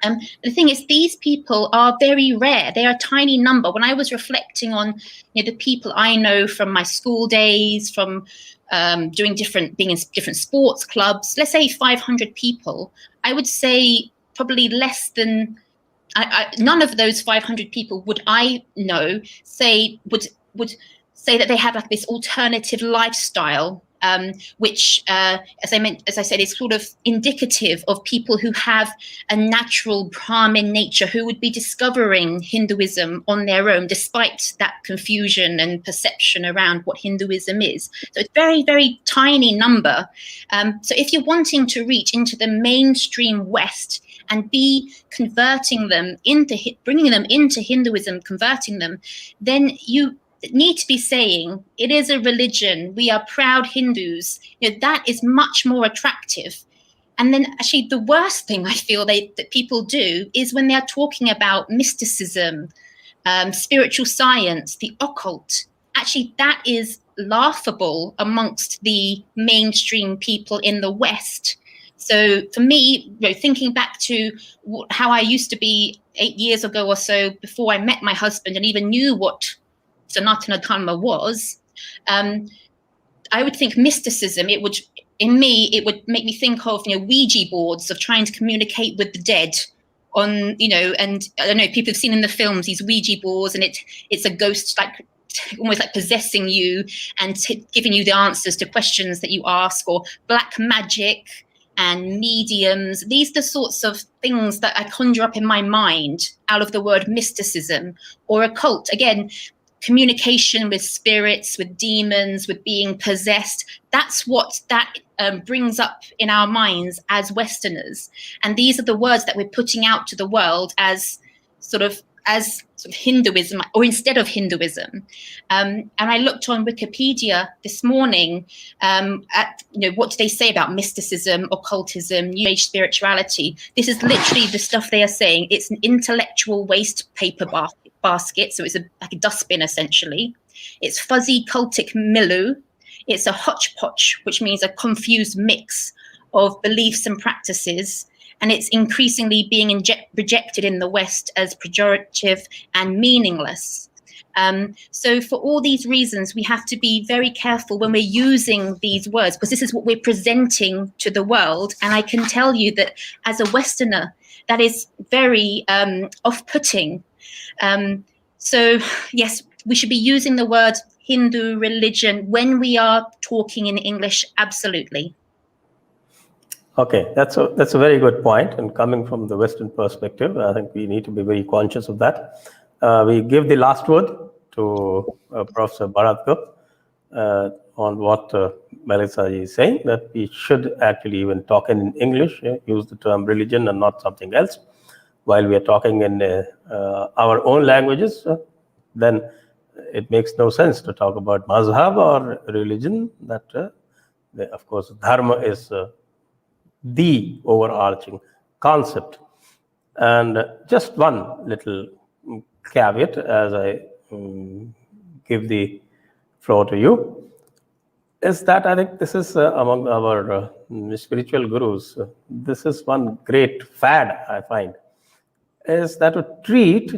[SPEAKER 2] The thing is, these people are very rare. They are a tiny number. When I was reflecting on the people I know from my school days, from being in different sports clubs, let's say 500 people, I would say probably less than, none of those 500 people would I know would say that they have like this alternative lifestyle, which, as I said, is sort of indicative of people who have a natural Brahmin nature, who would be discovering Hinduism on their own, despite that confusion and perception around what Hinduism is. So it's very, very tiny number. So if you're wanting to reach into the mainstream West and be converting them bringing them into Hinduism, converting them, then you need to be saying it is a religion, we are proud Hindus. That is much more attractive. And then actually the worst thing I feel that people do is when they're talking about mysticism, spiritual science, the occult. Actually, that is laughable amongst the mainstream people in the West. So for me, thinking back to how I used to be 8 years ago or so, before I met my husband and even knew what Sanatana Dharma was, I would think mysticism, it would make me think of, Ouija boards, of trying to communicate with the dead on, and I don't know, people have seen in the films these Ouija boards, and it's a ghost, like almost like possessing you and giving you the answers to questions that you ask, or black magic and mediums. These are the sorts of things that I conjure up in my mind out of the word mysticism or occult. Again, communication with spirits, with demons, with being possessed. That's what that brings up in our minds as Westerners. And these are the words that we're putting out to the world as sort of Hinduism, or instead of Hinduism. And I looked on Wikipedia this morning at what do they say about mysticism, occultism, New Age spirituality. This is literally the stuff they are saying. It's an intellectual waste paper basket, so it's like a dustbin essentially. It's fuzzy cultic milieu. It's a hodgepodge, which means a confused mix of beliefs and practices. And it's increasingly being rejected in the West as pejorative and meaningless. So for all these reasons, we have to be very careful when we're using these words, because this is what we're presenting to the world. And I can tell you that as a Westerner, that is very off-putting. So yes, we should be using the word Hindu religion when we are talking in English? Absolutely.
[SPEAKER 1] Okay, that's a very good point. And coming from the Western perspective, I think we need to be very conscious of that. We give the last word to Professor Bharat Gupt on what Melissa is saying, that we should actually even talk in English, use the term religion and not something else. While we are talking in our own languages, then it makes no sense to talk about mazhab or religion. That, of course, dharma is the overarching concept. And just one little caveat as I give the floor to you is that I think this is among our spiritual gurus, this is one great fad I find, is that to treat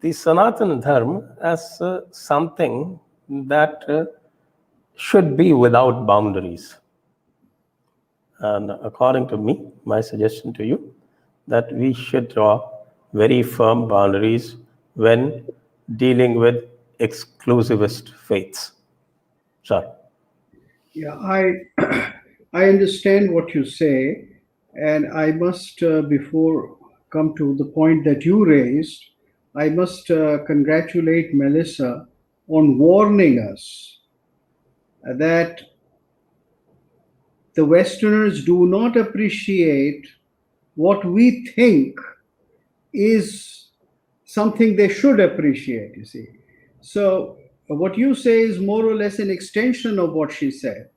[SPEAKER 1] the Sanatana Dharma as something that should be without boundaries. And according to me, my suggestion to you, that we should draw very firm boundaries when dealing with exclusivist faiths. Sorry.
[SPEAKER 3] Yeah, I understand what you say, and I must, before come to the point that you raised, I must congratulate Melissa on warning us that the Westerners do not appreciate what we think is something they should appreciate, you see. So, what you say is more or less an extension of what she said.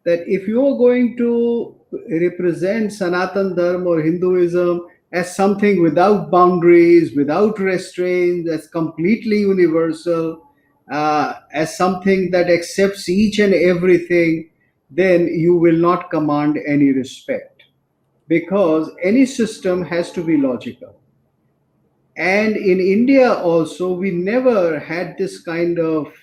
[SPEAKER 3] That if you're going to represent Sanatana Dharma or Hinduism as something without boundaries, without restraints, as completely universal, as something that accepts each and everything, then you will not command any respect, because any system has to be logical. And in India also, we never had this kind of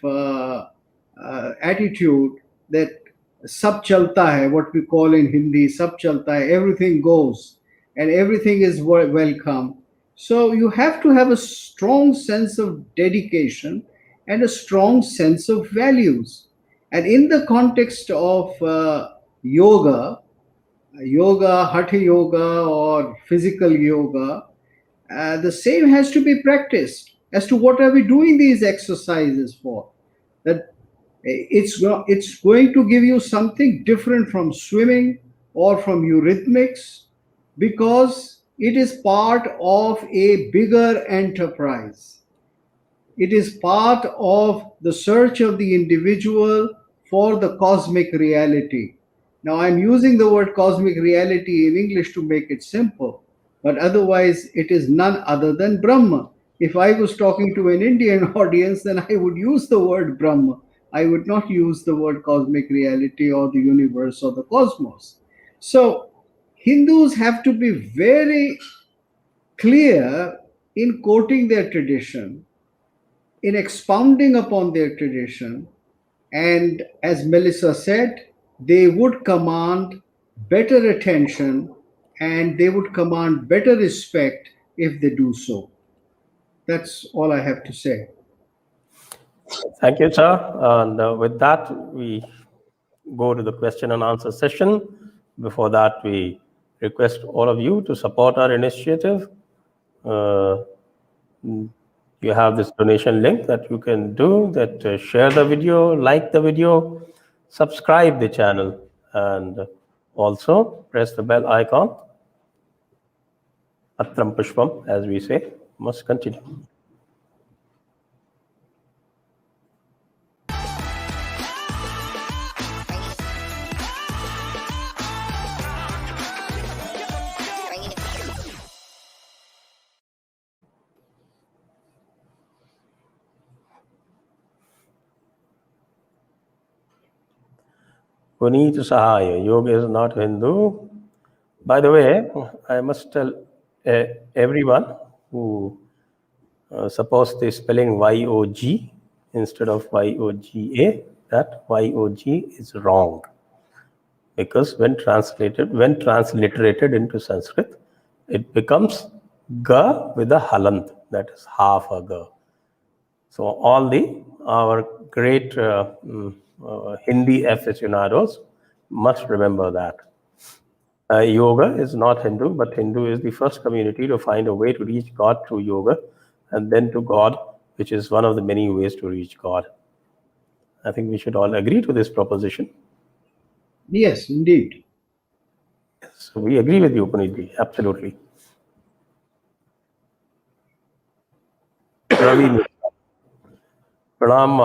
[SPEAKER 3] attitude that sab chalta hai, what we call in Hindi, sab chalta hai, everything goes and everything is welcome. So you have to have a strong sense of dedication and a strong sense of values. And in the context of hatha yoga or physical yoga, the same has to be practiced as to what are we doing these exercises for. That it's going to give you something different from swimming or from eurythmics, because it is part of a bigger enterprise. It is part of the search of the individual for the cosmic reality. Now, I'm using the word cosmic reality in English to make it simple, but otherwise, it is none other than Brahma. If I was talking to an Indian audience, then I would use the word Brahma. I would not use the word cosmic reality or the universe or the cosmos. So, Hindus have to be very clear in quoting their tradition, in expounding upon their tradition, and as Melissa said, they would command better attention and they would command better respect if they do so. That's all I have to say.
[SPEAKER 1] Thank you, sir. And with that, we go to the question and answer session. Before that, we request all of you to support our initiative. You have this donation link that you can do, that share the video, like the video, subscribe the channel, and also press the bell icon. Atram Pushpam, as we say, must continue. Puneet Sahaya, yoga is not Hindu. By the way, I must tell everyone who suppose they're spelling Y-O-G instead of Y-O-G-A, that Y-O-G is wrong. Because when transliterated into Sanskrit, it becomes Ga with a halant, that is half a Ga. So all the our great Hindi aficionados must remember that. Yoga is not Hindu, but Hindu is the first community to find a way to reach God through yoga, and then to God, which is one of the many ways to reach God. I think we should all agree to this proposition.
[SPEAKER 3] Yes, indeed.
[SPEAKER 1] So we agree with you, Punitji, absolutely. Ravi, Pranam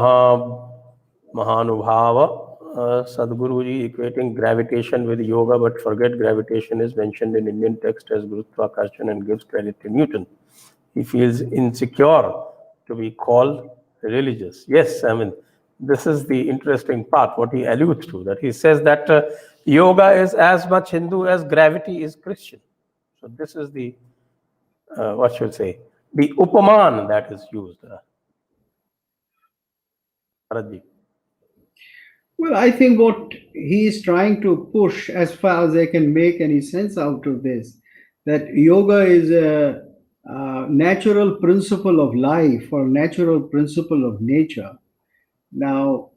[SPEAKER 1] Mahanubhava. Sadhguru ji equating gravitation with yoga, but forget gravitation is mentioned in Indian text as Guruttwakashan and gives credit to Newton. He feels insecure to be called religious. Yes, I mean, this is the interesting part, what he alludes to, that he says that yoga is as much Hindu as gravity is Christian. So this is the, what should I say, the upaman that is used. Bharatji.
[SPEAKER 3] Well, I think what he is trying to push, as far as I can make any sense out of this, that yoga is a natural principle of life or natural principle of nature. Now,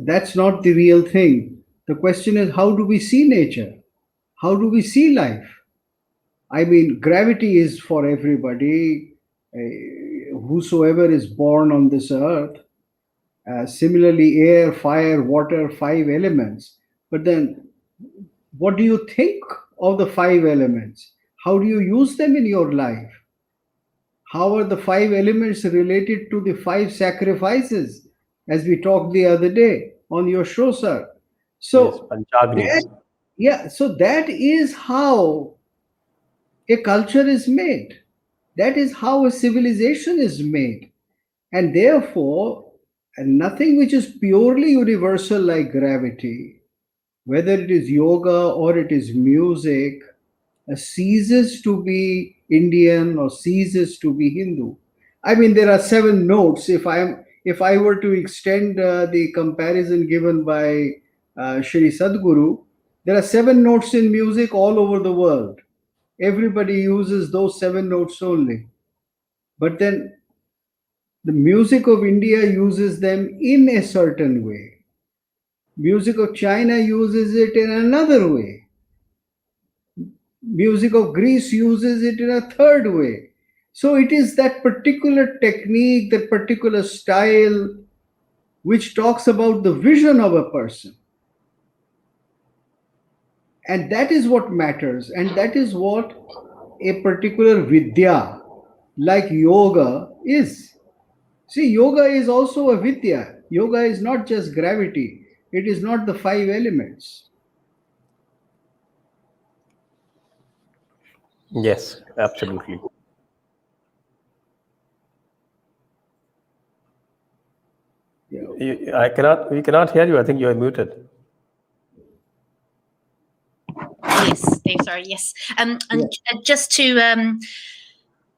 [SPEAKER 3] that's not the real thing. The question is, how do we see nature? How do we see life? I mean, gravity is for everybody, whosoever is born on this earth. Similarly, air, fire, water, five elements. But then, what do you think of the five elements? How do you use them in your life? How are the five elements related to the five sacrifices, as we talked the other day on your show, sir? So,
[SPEAKER 1] Yes, Panchagnis.
[SPEAKER 3] so that is how a culture is made. That is how a civilization is made. And therefore, and nothing which is purely universal like gravity, whether it is yoga or it is music, ceases to be Indian or ceases to be Hindu. I mean, there are seven notes. If I were to extend the comparison given by Shri Sadhguru, there are seven notes in music all over the world. Everybody uses those seven notes only. But then the music of India uses them in a certain way. Music of China uses it in another way. Music of Greece uses it in a third way. So it is that particular technique, that particular style, which talks about the vision of a person. And that is what matters. And that is what a particular vidya, like yoga, is. See, yoga is also a vidya. Yoga is not just gravity, it is not the five elements.
[SPEAKER 1] Yes, absolutely.
[SPEAKER 3] Yeah.
[SPEAKER 1] We cannot hear you. I think you are muted.
[SPEAKER 2] Yes, Dave, sorry, yes. And just to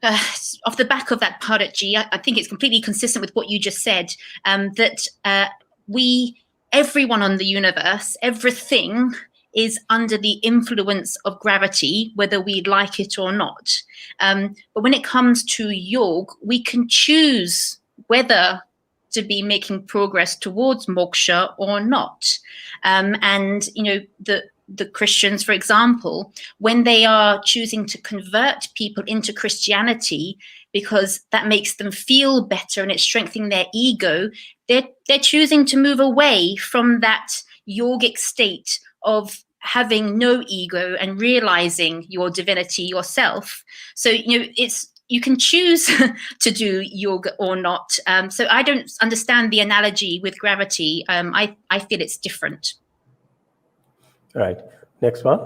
[SPEAKER 2] off the back of that, Bharatji, I think it's completely consistent with what you just said, that everyone on the universe, everything is under the influence of gravity, whether we like it or not. But when it comes to yoga, we can choose whether to be making progress towards moksha or not. And, you know, the Christians, for example, when they are choosing to convert people into Christianity because that makes them feel better and it's strengthening their ego, they're choosing to move away from that yogic state of having no ego and realizing your divinity yourself. So, you know, you can choose to do yoga or not. So I don't understand the analogy with gravity. I feel it's different.
[SPEAKER 1] Right. Next one.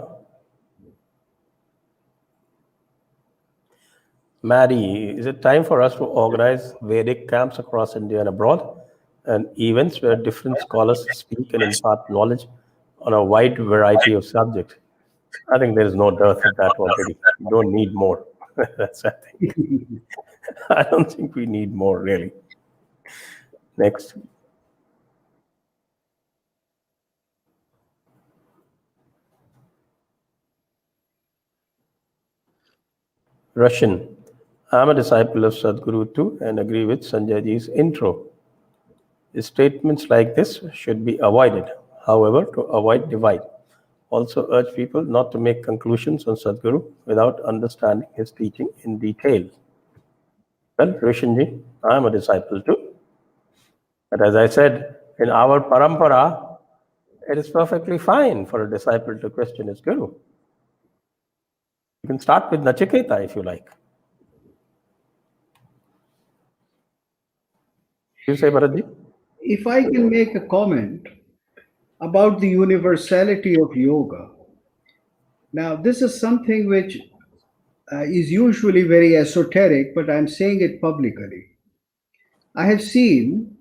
[SPEAKER 1] Maddie, is it time for us to organize Vedic camps across India and abroad, and events where different scholars speak and impart knowledge on a wide variety of subjects? I think there is no dearth of that already. We don't need more. That's, I think. I don't think we need more, really. Next. Russian. I'm a disciple of Sadhguru too and agree with Sanjay ji's intro. Statements like this should be avoided, however, to avoid divide. Also urge people not to make conclusions on Sadhguru without understanding his teaching in detail. Well, Rishinji, I am a disciple too. But as I said, in our parampara, it is perfectly fine for a disciple to question his guru. You can start with Nachiketa if you like. You say, Bharatji?
[SPEAKER 3] If I can make a comment about the universality of yoga. Now, this is something which is usually very esoteric, but I'm saying it publicly. I have seen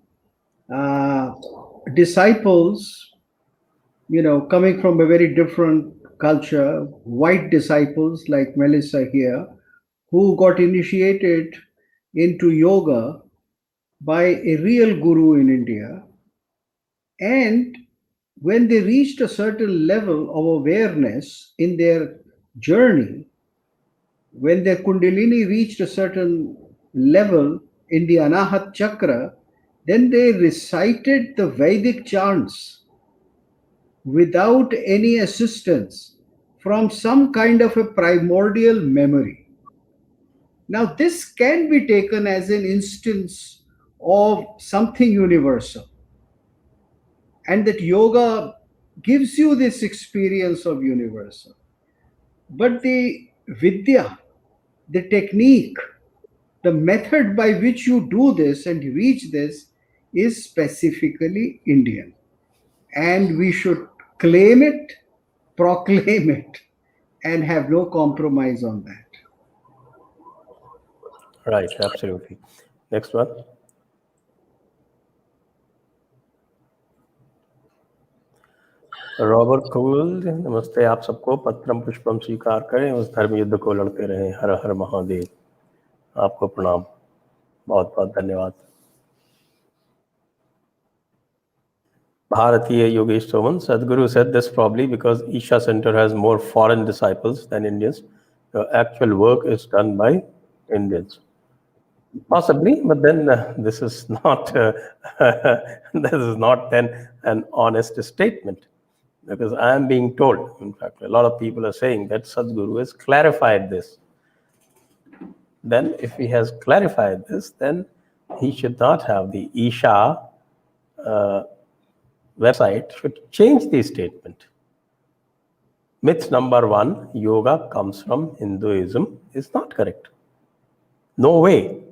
[SPEAKER 3] disciples, coming from a very different culture, white disciples like Melissa here, who got initiated into yoga by a real guru in India. And when they reached a certain level of awareness in their journey, when their Kundalini reached a certain level in the Anahat Chakra, then they recited the Vedic chants without any assistance from some kind of a primordial memory. Now, this can be taken as an instance of something universal, and that yoga gives you this experience of universal. But the vidya, the technique, the method by which you do this and reach this is specifically Indian. And we should claim it, proclaim it, and have no compromise on that.
[SPEAKER 1] Right, absolutely. Next one. Robert कोविल, नमस्ते आप सबको। पत्रम पुष्पम स्वीकार करें, उस धर्म युद्ध को लड़ते रहें। हर हर महादेव। आपको प्रणाम, बहुत बहुत धन्यवाद। Bharatiya Yogesh Soman, Sadhguru said this probably because Isha Center has more foreign disciples than Indians. The actual work is done by Indians. Possibly, but then this is not this is not then an honest statement, because I am being told, in fact, a lot of people are saying that Sadhguru has clarified this. Then if he has clarified this, then he should not have the Isha website should change the statement. Myth number 1, yoga comes from Hinduism, is not correct. No way.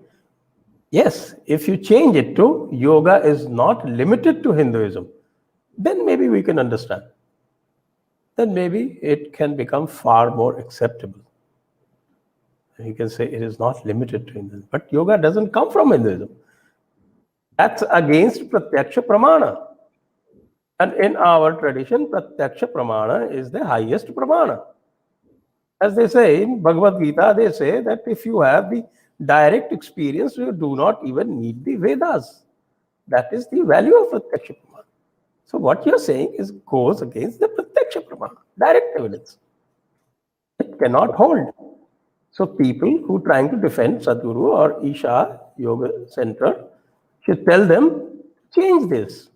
[SPEAKER 1] Yes, if you change it to yoga is not limited to Hinduism, then maybe we can understand. Then maybe it can become far more acceptable. You can say it is not limited to Hinduism. But yoga doesn't come from Hinduism. That's against Pratyaksha Pramana. And in our tradition, Pratyaksha Pramana is the highest Pramana. As they say in Bhagavad Gita, they say that if you have the direct experience, you do not even need the Vedas. That is the value of Pratyaksha Pramana. So what you're saying goes against the Pratyaksha Pramana, direct evidence. It cannot hold. So people who are trying to defend Sadhguru or Isha Yoga Center should tell them, change this.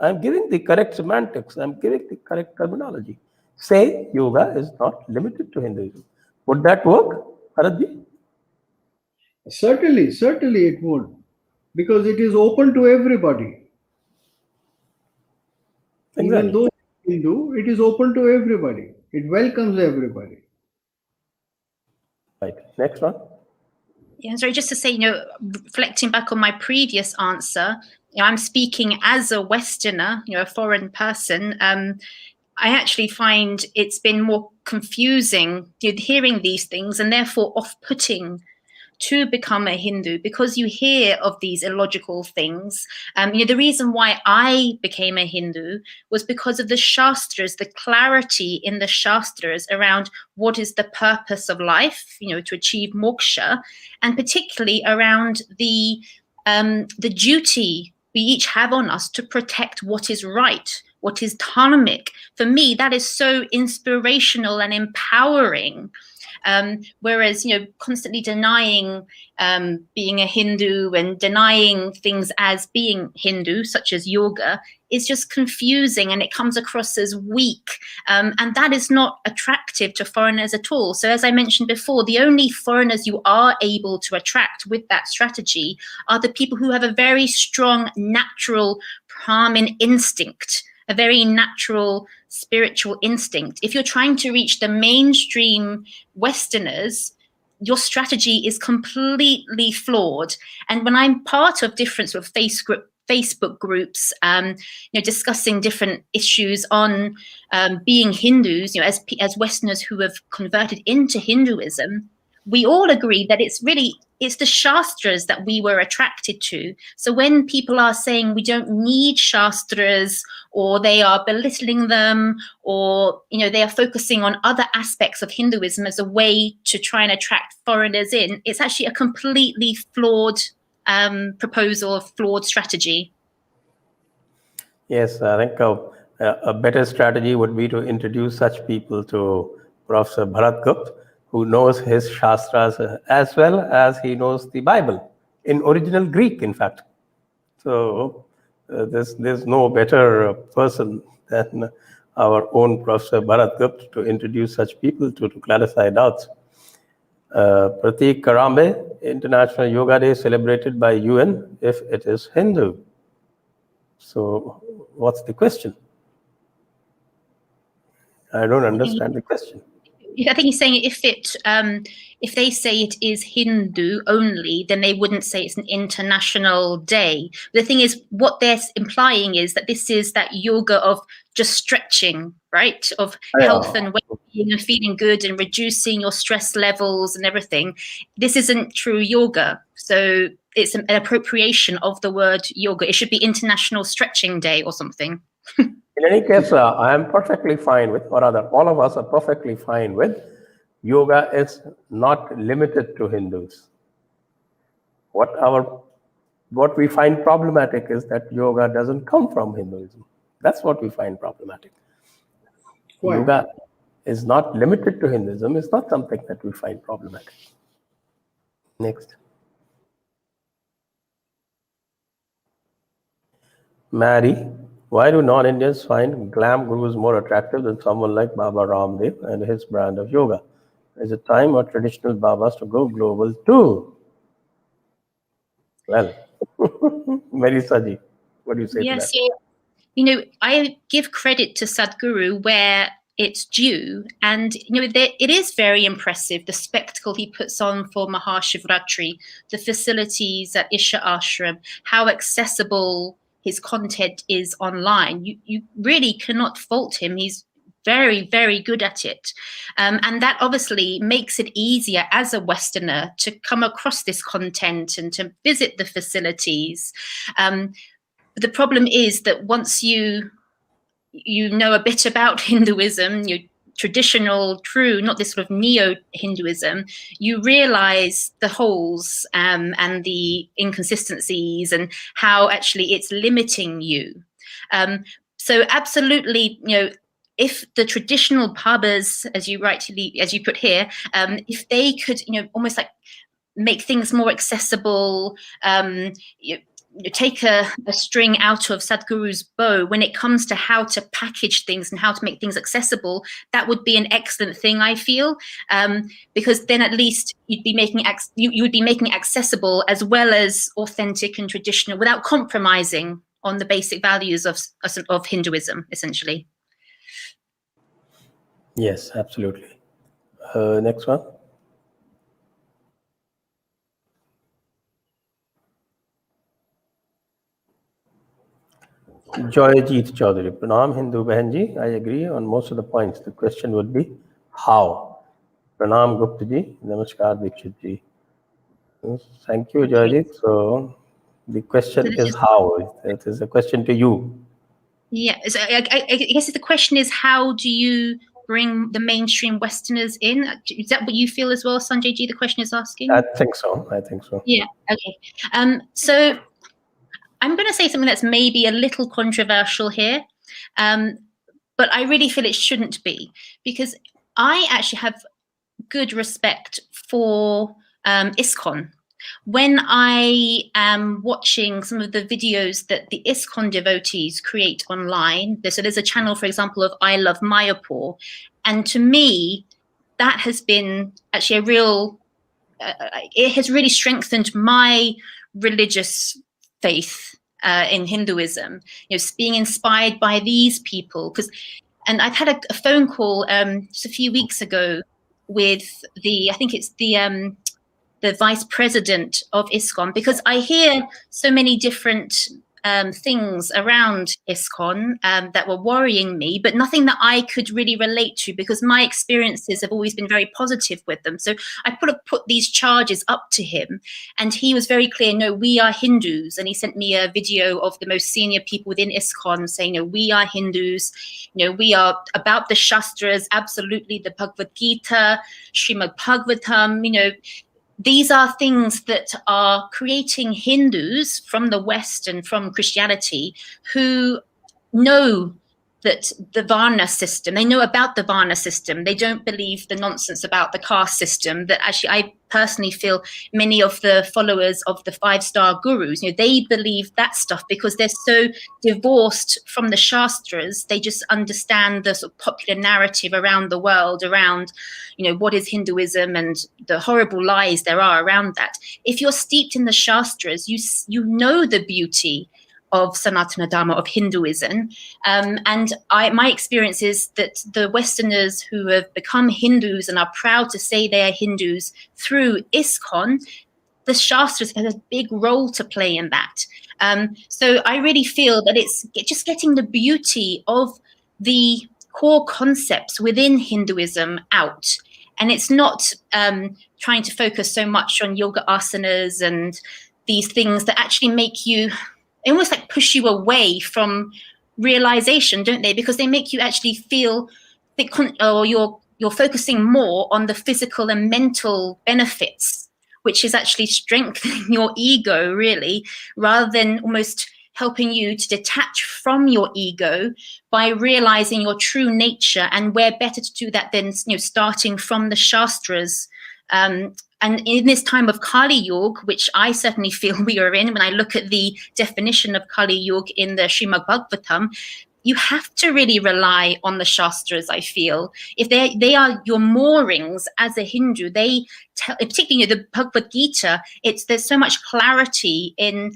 [SPEAKER 1] I'm giving the correct semantics. I'm giving the correct terminology. Say yoga is not limited to Hinduism. Would that work, Bharatji?
[SPEAKER 3] Certainly it would, because it is open to everybody. Exactly. Even though Hindu, it is open to everybody. It welcomes everybody.
[SPEAKER 1] Right. Next one.
[SPEAKER 2] Yeah, sorry, just to say, reflecting back on my previous answer, I'm speaking as a Westerner, a foreign person. I actually find it's been more confusing hearing these things, and therefore off-putting to become a Hindu, because you hear of these illogical things. The reason why I became a Hindu was because of the Shastras, the clarity in the Shastras around what is the purpose of life, to achieve moksha, and particularly around the duty we each have on us to protect what is right, what is dharmic. For me, that is so inspirational and empowering. Whereas, constantly denying being a Hindu and denying things as being Hindu, such as yoga, is just confusing, and it comes across as weak. And that is not attractive to foreigners at all. So as I mentioned before, the only foreigners you are able to attract with that strategy are the people who have a very strong natural Brahmin instinct, a very natural spiritual instinct. If you're trying to reach the mainstream Westerners, your strategy is completely flawed. And when I'm part of different sort of Facebook groups, discussing different issues on being Hindus, as Westerners who have converted into Hinduism, we all agree that it's the Shastras that we were attracted to. So when people are saying we don't need Shastras, or they are belittling them, or they are focusing on other aspects of Hinduism as a way to try and attract foreigners in, it's actually a completely flawed proposal, a flawed strategy.
[SPEAKER 1] Yes, I think a better strategy would be to introduce such people to Prof Bharat Gupt, who knows his Shastras as well as he knows the Bible, in original Greek, in fact. So there's no better person than our own Professor Bharat Gupt to introduce such people to clarify doubts. Pratik Karambe, International Yoga Day celebrated by UN if it is Hindu. So what's the question? I don't understand the question.
[SPEAKER 2] I think he's saying if they say it is Hindu only, then they wouldn't say it's an international day. The thing is, what they're implying is that this is that yoga of just stretching, right? Of health and well-being and feeling good and reducing your stress levels and everything. This isn't true yoga. So it's an appropriation of the word yoga. It should be International Stretching Day or something.
[SPEAKER 1] In any case, I am perfectly fine with, or rather, all of us are perfectly fine with, yoga is not limited to Hindus. What we find problematic is that yoga doesn't come from Hinduism. That's what we find problematic. Why? Yoga is not limited to Hinduism. It's not something that we find problematic. Next. Mary. Why do non-Indians find glam gurus more attractive than someone like Baba Ramdev and his brand of yoga? Is it time for traditional Babas to go global too? Well, Marisa ji, what do you say to that?
[SPEAKER 2] Yes, I give credit to Sadhguru where it's due, and it is very impressive, the spectacle he puts on for Mahashivratri, the facilities at Isha Ashram, how accessible his content is online. You really cannot fault him. He's very, very good at it. And that obviously makes it easier as a Westerner to come across this content and to visit the facilities. The problem is that once you know a bit about Hinduism, your traditional, true, not this sort of neo-Hinduism, you realize the holes and the inconsistencies and how actually it's limiting you. So absolutely, if the traditional Babas, as you put here, if they could, almost like make things more accessible, take a string out of Sadhguru's bow when it comes to how to package things and how to make things accessible, that would be an excellent thing, I feel, because then at least you would be making accessible as well as authentic and traditional without compromising on the basic values of Hinduism, essentially.
[SPEAKER 1] Yes, absolutely. Next one. Joyjeet Chaudhary. Pranam Hindu Bahanji. I agree on most of the points. The question would be how? Pranam Gupta ji. Namaskar Dixit ji. Thank you, Joyjeet. So the question is how? It is a question to you.
[SPEAKER 2] Yeah, so I guess the question is, how do you bring the mainstream Westerners in? Is that what you feel as well, Sanjay ji? The question is asking.
[SPEAKER 1] I think so.
[SPEAKER 2] Yeah. Okay. So I'm going to say something that's maybe a little controversial here, but I really feel it shouldn't be, because I actually have good respect for ISKCON. When I am watching some of the videos that the ISKCON devotees create online, so there's a channel, for example, of I Love Mayapur, and to me, that has been actually a real, it has really strengthened my religious faith in Hinduism, being inspired by these people. And I've had a phone call just a few weeks ago with I think it's the vice president of ISKCON, because I hear so many different things around ISKCON that were worrying me, but nothing that I could really relate to, because my experiences have always been very positive with them. So I put these charges up to him, and he was very clear, no, we are Hindus. And he sent me a video of the most senior people within ISKCON saying, no, we are Hindus, we are about the Shastras, absolutely, the Bhagavad Gita, Srimad Bhagavatam, these are things that are creating Hindus from the West and from Christianity who know that the Varna system, they know about the Varna system. They don't believe the nonsense about the caste system that actually I personally feel many of the followers of the 5-star gurus, they believe that stuff because they're so divorced from the Shastras. They just understand the sort of popular narrative around the world, around, what is Hinduism and the horrible lies there are around that. If you're steeped in the Shastras, you know the beauty of Sanatana Dharma, of Hinduism. And my experience is that the Westerners who have become Hindus and are proud to say they are Hindus through ISKCON, the Shastras has a big role to play in that. So I really feel that it's just getting the beauty of the core concepts within Hinduism out. And it's not trying to focus so much on yoga asanas and these things that actually make you, they almost like push you away from realization, don't they? Because they make you actually feel or you're focusing more on the physical and mental benefits, which is actually strengthening your ego, really, rather than almost helping you to detach from your ego by realizing your true nature. And where better to do that than starting from the Shastras. And in this time of Kali Yuga, which I certainly feel we are in, when I look at the definition of Kali Yuga in the Srimad Bhagavatam, you have to really rely on the Shastras, I feel. If they are your moorings as a Hindu, they tell, particularly the Bhagavad Gita, there's so much clarity in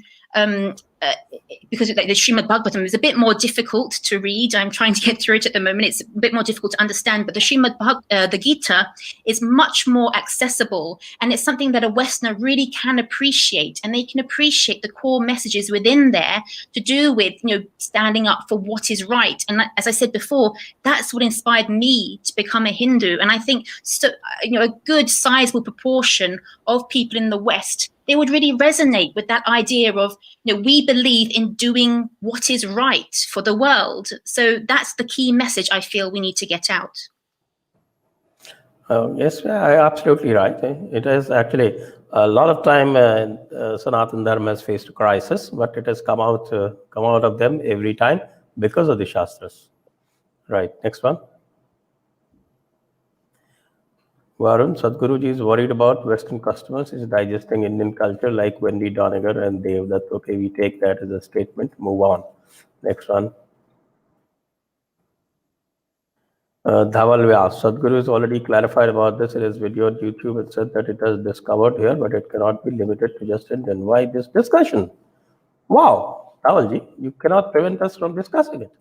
[SPEAKER 2] because the Srimad Bhagavatam is a bit more difficult to read. I'm trying to get through it at the moment. It's a bit more difficult to understand, but the the Gita is much more accessible, and it's something that a Westerner really can appreciate, and they can appreciate the core messages within there to do with, standing up for what is right. And as I said before, that's what inspired me to become a Hindu. And I think a good sizable proportion of people in the West, they would really resonate with that idea of, we believe in doing what is right for the world. So that's the key message I feel we need to get out.
[SPEAKER 1] Yes, absolutely right. It is actually a lot of time Sanatana Dharma has faced a crisis, but it has come out of them every time because of the Shastras. Right, next one. Varun, Sadhguruji is worried about Western customers. Is digesting Indian culture like Wendy Doniger and Dev. That's okay. We take that as a statement. Move on. Next one. Dhaval Vyas. Sadhguru has already clarified about this in his video on YouTube and said that it has discovered here, but it cannot be limited to just Indian. Why this discussion? Wow, Dhavalji, you cannot prevent us from discussing it.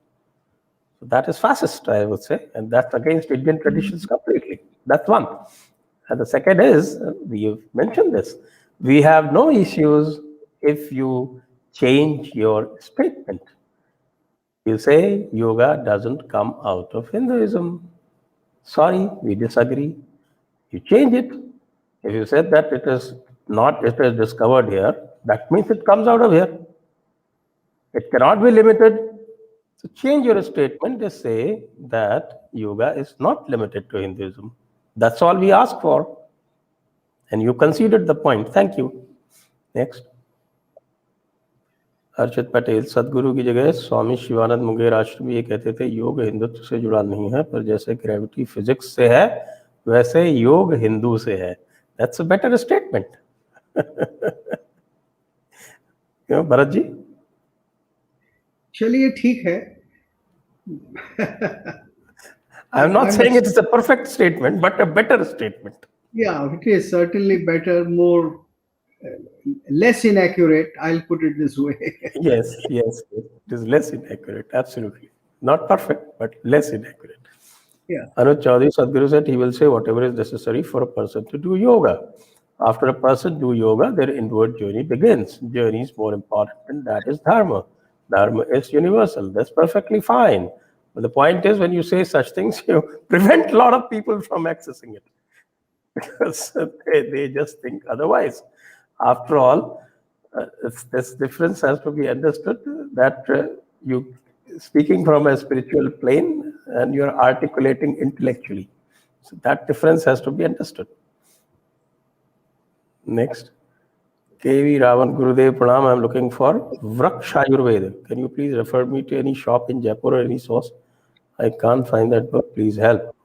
[SPEAKER 1] So that is fascist, I would say, and that's against Indian traditions completely. That's one. And the second is, you've mentioned this, we have no issues if you change your statement. You say yoga doesn't come out of Hinduism. Sorry, we disagree. You change it. If you said that it is discovered here, that means it comes out of here. It cannot be limited. So change your statement to say that yoga is not limited to Hinduism. That's all we ask for. And you conceded the point. Thank you. Next. Archit Patel, सदगुरु की जगह स्वामी शिवानंद मुंगेर आश्रम ये कहते थे योग हिंदुत्व से जुड़ा नहीं है, पर जैसे ग्रेविटी फिजिक्स से है वैसे योग हिंदू से है. That's a better statement. Bharat ji.
[SPEAKER 3] चलिए ठीक है.
[SPEAKER 1] I'm not saying it's a perfect statement, but a better statement.
[SPEAKER 3] Yeah, it is certainly better, more less inaccurate. I'll put it this way.
[SPEAKER 1] Yes. It is less inaccurate. Absolutely. Not perfect, but less inaccurate.
[SPEAKER 3] Yeah.
[SPEAKER 1] Anuj Chaudhary Sadhguru said he will say whatever is necessary for a person to do yoga. After a person do yoga, their inward journey begins. Journey is more important, and that is dharma. Dharma is universal. That's perfectly fine. But the point is, when you say such things, you prevent a lot of people from accessing it because they just think otherwise. After all, this difference has to be understood that you speaking from a spiritual plane and you're articulating intellectually. So that difference has to be understood. Next. KV Ravan Gurudev Pranam, I'm looking for Vraksha Ayurveda. Can you please refer me to any shop in Jaipur or any source? I can't find that book. Please help.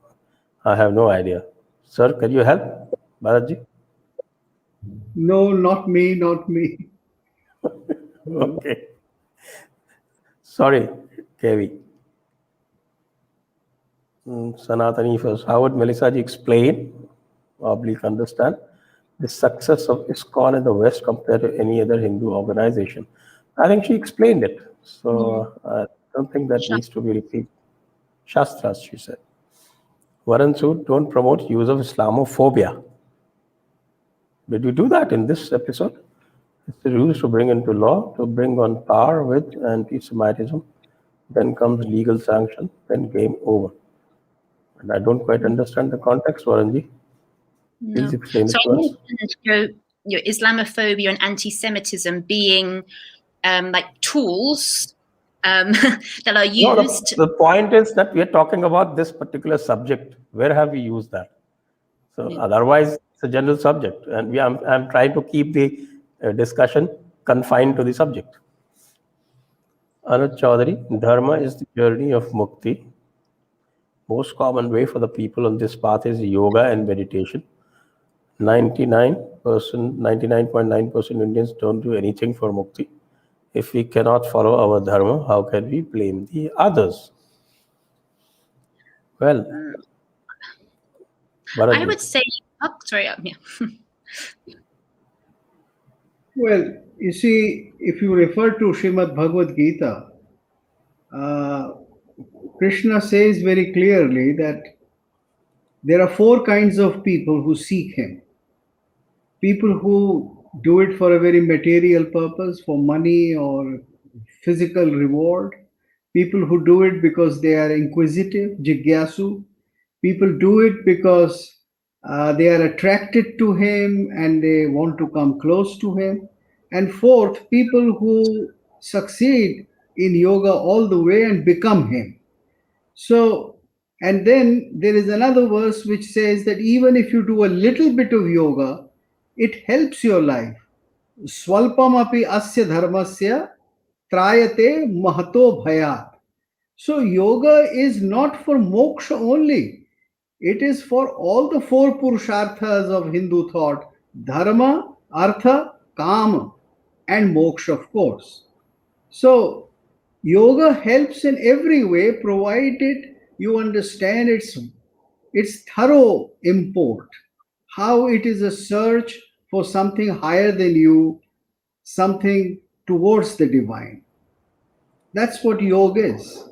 [SPEAKER 1] I have no idea. Sir, can you help? Bharatji?
[SPEAKER 3] No, not me, not me.
[SPEAKER 1] Okay. Sorry, KV. Sanatani first. How would Melissa ji explain, oblique understand, the success of ISKCON in the West compared to any other Hindu organization? I think she explained it. So I don't think that needs to be repeated. Shastras, she said. Varan Sood, don't promote use of Islamophobia. Did we do that in this episode? It's the rules to bring into law, to bring on par with anti-Semitism. Then comes legal sanction, then game over. And I don't quite understand the context, Varanji. Please explain it to us.
[SPEAKER 2] Islamophobia and anti-Semitism being like tools that are used.
[SPEAKER 1] No, the point is that we are talking about this particular subject. Where have we used that? So otherwise, it's a general subject, and I'm trying to keep the discussion confined to the subject. Anuj Chaudhary, Dharma is the journey of mukti. Most common way for the people on this path is yoga and meditation. 99.9% Indians don't do anything for mukti. If we cannot follow our dharma, how can we blame the others? Well,
[SPEAKER 2] I would say,
[SPEAKER 3] Well, you see, if you refer to Srimad Bhagavad Gita, Krishna says very clearly that there are four kinds of people who seek him. People who do it for a very material purpose, for money or physical reward. People who do it because they are inquisitive, jigyasu. People do it because they are attracted to him and they want to come close to him. And fourth, people who succeed in yoga all the way and become him. So, and then there is another verse which says that even if you do a little bit of yoga, it helps your life. Swalpam api asya dharmasya trayate mahato bhayat. So, yoga is not for moksha only. It is for all the four purusharthas of Hindu thought: dharma, artha, kama, and moksha, of course. So, yoga helps in every way, provided you understand its thorough import, how it is a search for something higher than you, something towards the divine. That's what yoga is.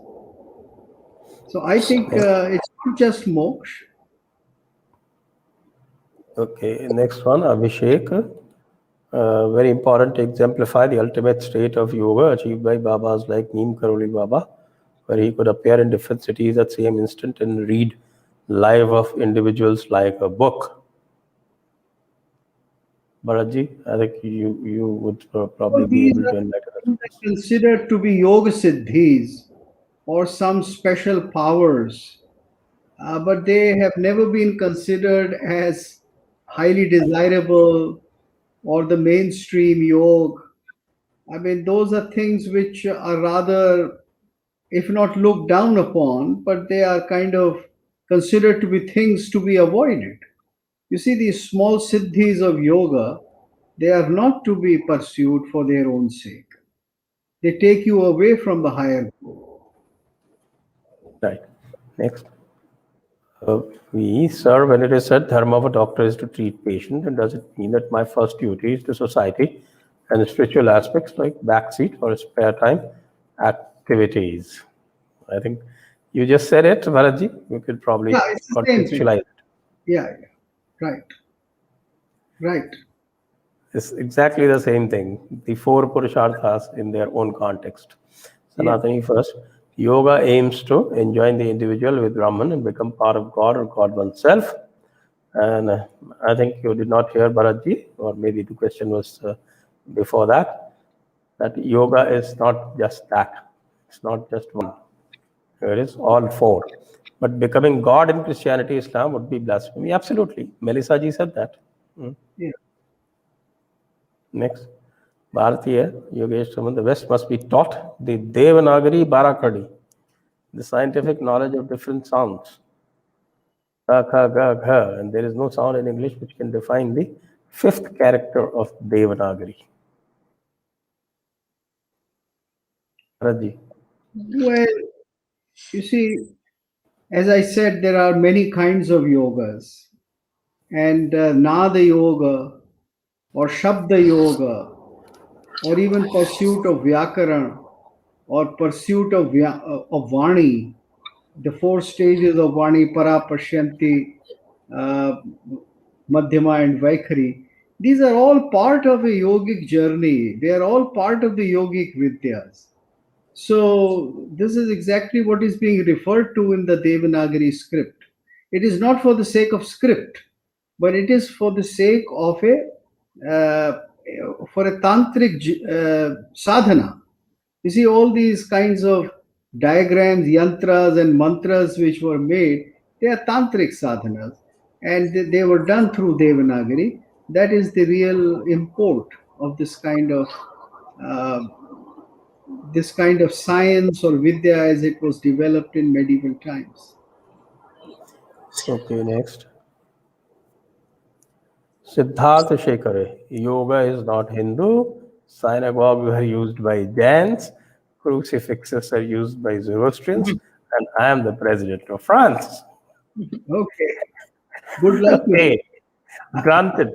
[SPEAKER 3] So I think it's not just moksha.
[SPEAKER 1] Okay, next one, Abhishek. Very important to exemplify the ultimate state of yoga achieved by Babas like Neem Karoli Baba, where he could appear in different cities at same instant and read live of individuals like a book. Bharatji, I think you would probably be able to enlighten us.
[SPEAKER 3] Considered to be yoga siddhis or some special powers, but they have never been considered as highly desirable or the mainstream yoga. I mean, those are things which are rather, if not looked down upon, but they are kind of considered to be things to be avoided. You see, these small siddhis of yoga, they are not to be pursued for their own sake. They take you away from the higher goal.
[SPEAKER 1] Right. Next. Sir, when it is said dharma of a doctor is to treat patient, and does it mean that my first duty is to society and the spiritual aspects like backseat or spare time activities? I think you just said it, Bharatji. You could probably
[SPEAKER 3] Yeah, it's the same thing.
[SPEAKER 1] contextualize it.
[SPEAKER 3] Yeah, right. Right.
[SPEAKER 1] It's exactly the same thing. The four Purusharthas in their own context. Sanatani first. Yoga aims to enjoin the individual with Brahman and become part of God or God oneself. And I think you did not hear Bharatji, or maybe the question was before that yoga is not just that. It's not just one. It is all four. But becoming God in Christianity, Islam would be blasphemy. Absolutely. Melissa ji said that.
[SPEAKER 3] Yeah.
[SPEAKER 1] Next. Bharatiya Yogesh Raman, the West must be taught the Devanagari Barakadi, the scientific knowledge of different sounds. Ka, kha, ga, gha, and there is no sound in English which can define the fifth character of Devanagari. Bharatji.
[SPEAKER 3] Well, you see, as I said, there are many kinds of yogas. And Nada Yoga or Shabda Yoga or even pursuit of Vyakaran or pursuit of Vani, the four stages of Vani, Para, Pashyanti, Madhyama and Vaikhari, these are all part of a yogic journey. They are all part of the yogic vidyas. So this is exactly what is being referred to in the Devanagari script. It is not for the sake of script, but it is for the sake of a tantric sadhana. You see, all these kinds of diagrams, yantras, and mantras which were made, they are tantric sadhanas, and they were done through Devanagari. That is the real import of this kind of science or vidya as it was developed in medieval times.
[SPEAKER 1] Okay, next. Siddhartha Shekhare, yoga is not Hindu. Synagogues were used by Jains. Crucifixes are used by Zoroastrians. And I am the president of France.
[SPEAKER 3] Okay. Good luck.
[SPEAKER 1] Okay, granted.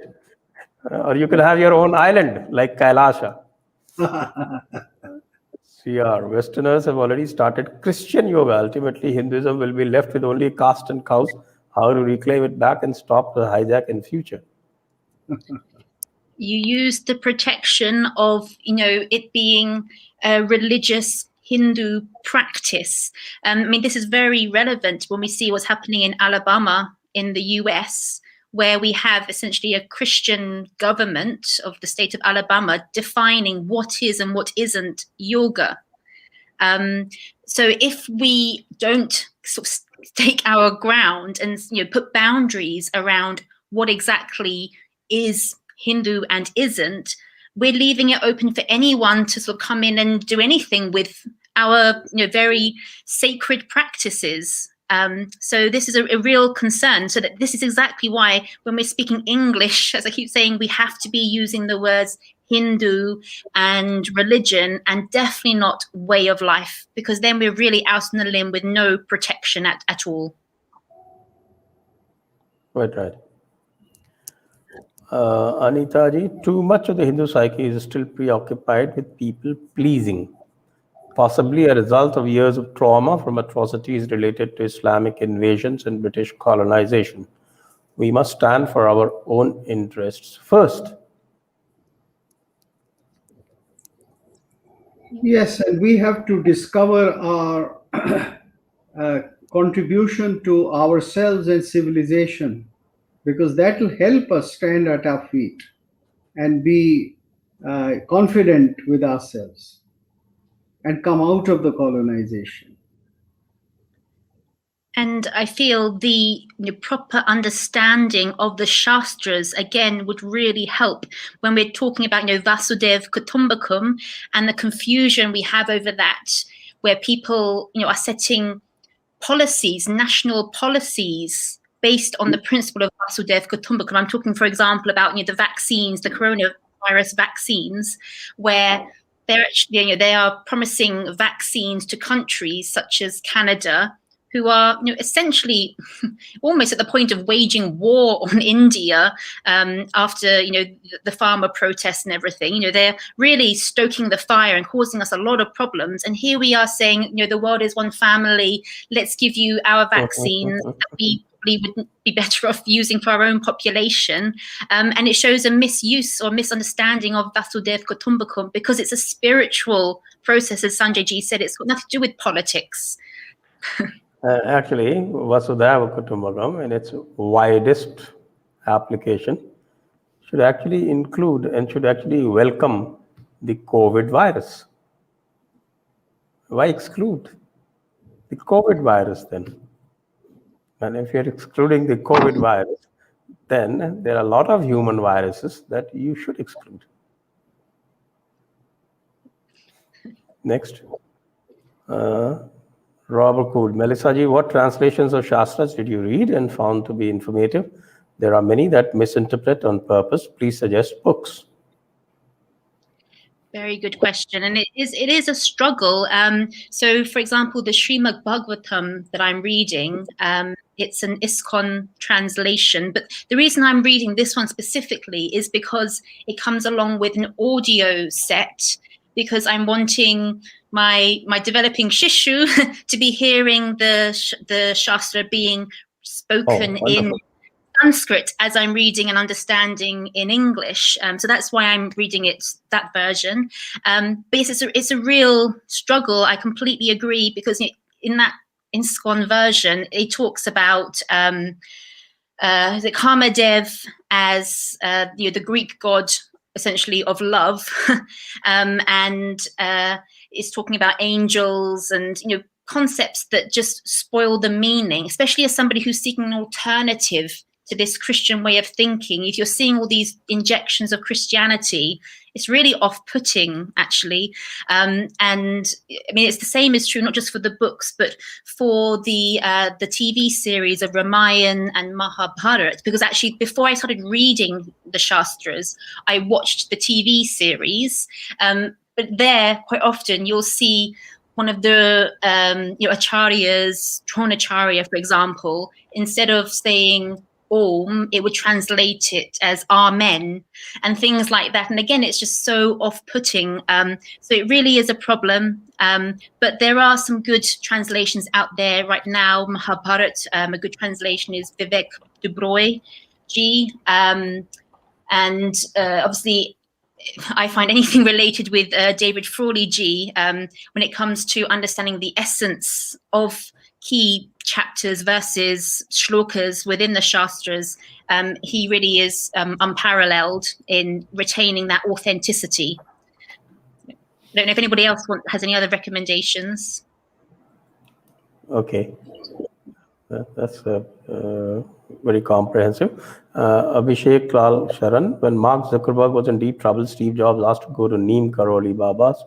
[SPEAKER 1] Or you can have your own island like Kailasha. CR, Westerners have already started Christian yoga. Ultimately, Hinduism will be left with only caste and cows. How to reclaim it back and stop the hijack in future?
[SPEAKER 2] You use the protection of, it being a religious Hindu practice. I mean, this is very relevant when we see what's happening in Alabama in the US, where we have essentially a Christian government of the state of Alabama defining what is and what isn't yoga. So if we don't sort of take our ground and put boundaries around what exactly is Hindu and isn't, we're leaving it open for anyone to sort of come in and do anything with our very sacred practices. So this is a real concern. So that this is exactly why when we're speaking English, as I keep saying, we have to be using the words Hindu and religion and definitely not way of life, because then we're really out on the limb with no protection at all.
[SPEAKER 1] Right. Anita ji, too much of the Hindu psyche is still preoccupied with people pleasing, possibly a result of years of trauma from atrocities related to Islamic invasions and British colonization. We must stand for our own interests first.
[SPEAKER 3] Yes, and we have to discover our contribution to ourselves and civilization, because that will help us stand at our feet and be confident with ourselves and come out of the colonization.
[SPEAKER 2] And I feel the proper understanding of the Shastras, again, would really help when we're talking about Vasudev Kutumbakam and the confusion we have over that, where people are setting policies, national policies based on the principle of Vasudev Kutumbakam. I'm talking, for example, about the vaccines, the coronavirus vaccines, where they're actually, they are promising vaccines to countries such as Canada, who are essentially almost at the point of waging war on India after the farmer protests and everything. They're really stoking the fire and causing us a lot of problems. And here we are saying, the world is one family. Let's give you our vaccines that we probably would be better off using for our own population. And it shows a misuse or misunderstanding of Vasudev Kutumbakam, because it's a spiritual process, as Sanjay ji said. It's got nothing to do with politics.
[SPEAKER 1] Actually, Vasudhaiva Kutumbakam, in its widest application, should actually include and should actually welcome the COVID virus. Why exclude the COVID virus then? And if you're excluding the COVID virus, then there are a lot of human viruses that you should exclude. Next. Robert Cool. Melissa ji, what translations of Shastras did you read and found to be informative? There are many that misinterpret on purpose. Please suggest books.
[SPEAKER 2] Very good question. And it is a struggle. So, for example, the Srimad Bhagavatam that I'm reading, it's an ISKCON translation. But the reason I'm reading this one specifically is because it comes along with an audio set, because I'm wanting my developing Shishu to be hearing the Shastra being spoken in Sanskrit as I'm reading and understanding in English. So that's why I'm reading that version. But yes, it's a real struggle. I completely agree, because in that ISKCON version, it talks about the Kamadev as the Greek god, essentially, of love, and it's talking about angels and concepts that just spoil the meaning, especially as somebody who's seeking an alternative to this Christian way of thinking. If you're seeing all these injections of Christianity, it's really off-putting, actually. And I mean, it's the same is true not just for the books, but for the TV series of Ramayana and Mahabharata. Because actually, before I started reading the Shastras, I watched the TV series. But there, quite often, you'll see one of the acharyas, Dronacharya, for example, instead of saying Om, it would translate it as Amen and things like that. And again, it's just so off-putting. So it really is a problem. But there are some good translations out there right now. Mahabharat, a good translation is Vivek Dubroy ji. And obviously, I find anything related with David Frawley ji, when it comes to understanding the essence of key chapters, verses, shlokas within the Shastras, he really is unparalleled in retaining that authenticity. I don't know if anybody else has any other recommendations.
[SPEAKER 1] Okay. That's very comprehensive. Abhishek Lal Sharan, when Mark Zuckerberg was in deep trouble, Steve Jobs asked to go to Neem Karoli Baba's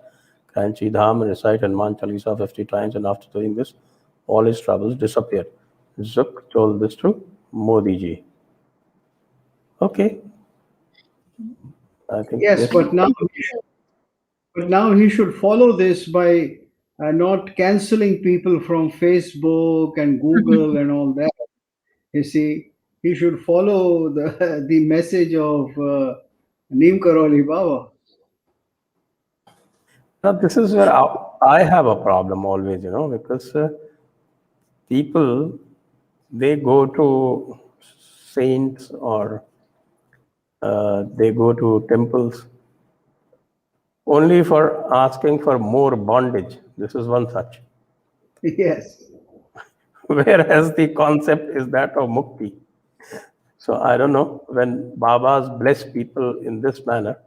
[SPEAKER 1] Kranchi Dham and recite Hanuman Chalisa 50 times, and after doing this, all his troubles disappeared. Zuck told this to Modi ji. Okay. I think
[SPEAKER 3] Yes, but now he should follow this by not canceling people from Facebook and Google and all that. You see, he should follow the message of Neem Karoli Baba.
[SPEAKER 1] Now, this is where I have a problem always, because people, they go to saints or they go to temples only for asking for more bondage. This is one such.
[SPEAKER 3] Yes.
[SPEAKER 1] Whereas the concept is that of mukti. So I don't know, when Babas bless people in this manner,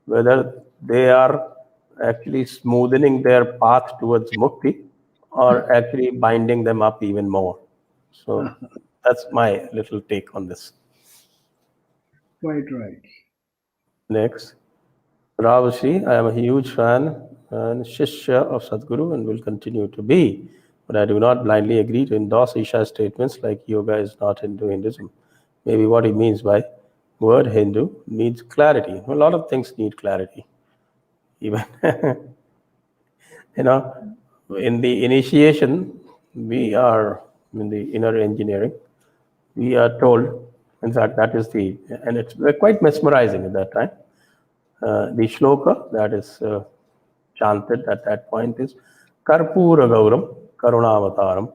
[SPEAKER 1] whether they are actually smoothing their path towards mukti or actually binding them up even more. So that's my little take on this.
[SPEAKER 3] Quite right.
[SPEAKER 1] Next. Ravasi, I am a huge fan and Shishya of Sadhguru and will continue to be. but I do not blindly agree to endorse Isha's statements like yoga is not Hinduism. Maybe what he means by word Hindu needs clarity. A lot of things need clarity. Even, in the initiation, we are in the inner engineering, we are told, in fact, that is and it's quite mesmerizing at that time. The shloka that is chanted at that point is Karpura Gauram Karunavataram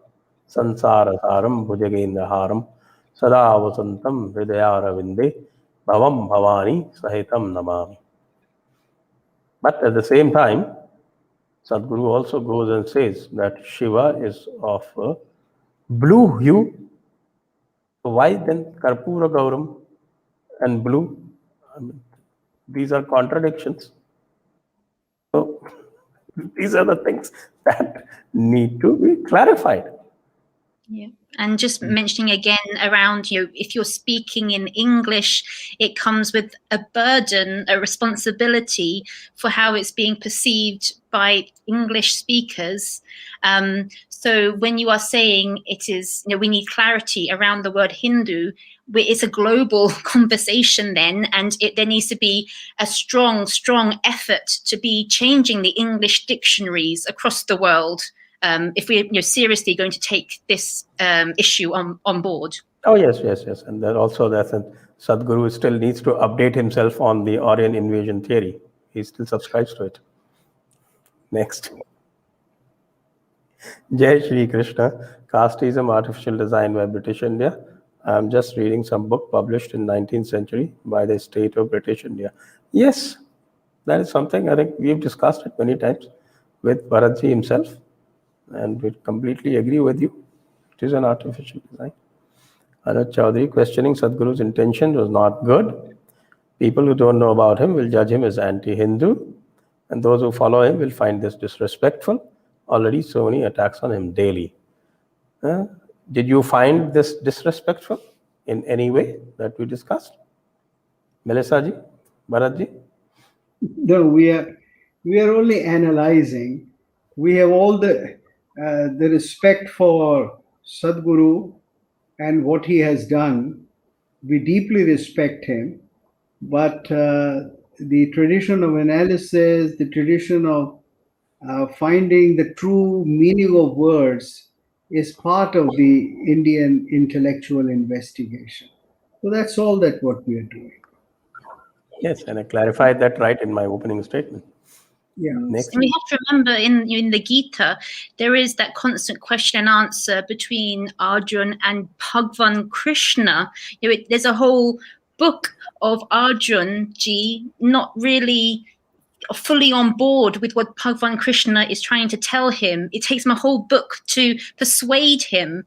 [SPEAKER 1] Sansarasaram Bhujagendraharam Sada Vasantam Hridayara Bhavam Bhavani Sahitam Namami. But at the same time, Sadhguru also goes and says that Shiva is of a blue hue. So why then Karpura Gauram and blue? These are contradictions. So these are the things that need to be clarified.
[SPEAKER 2] Yeah. And just mentioning again around, if you're speaking in English, it comes with a burden, a responsibility for how it's being perceived by English speakers. So when you are saying it is, we need clarity around the word Hindu, it's a global conversation then, and there needs to be a strong effort to be changing the English dictionaries across the world. If we're seriously going to take this issue on board.
[SPEAKER 1] Oh, yes. And then also Sadhguru still needs to update himself on the Aryan invasion theory. He still subscribes to it. Next. Jai Shri Krishna, Casteism, Artificial Design by British India. I'm just reading some book published in 19th century by the state of British India. Yes, that is something I think we've discussed it many times with Bharatji himself. And we completely agree with you. It is an artificial design. Anand Chaudhary, questioning Sadhguru's intention was not good. People who don't know about him will judge him as anti-Hindu, and those who follow him will find this disrespectful. Already so many attacks on him daily. Did you find this disrespectful in any way that we discussed? Melissa ji, Bharat ji?
[SPEAKER 3] No, we are only analyzing. We have all the respect for Sadhguru and what he has done. We deeply respect him, but the tradition of analysis, the tradition of finding the true meaning of words is part of the Indian intellectual investigation. So that's all that what we are doing.
[SPEAKER 1] Yes, and I clarified that right in my opening statement.
[SPEAKER 3] Yeah.
[SPEAKER 1] Next.
[SPEAKER 2] And we have to remember in the Gita, there is that constant question and answer between Arjun and Bhagwan Krishna. There's a whole book of Arjun ji not really fully on board with what Bhagwan Krishna is trying to tell him. It takes him a whole book to persuade him.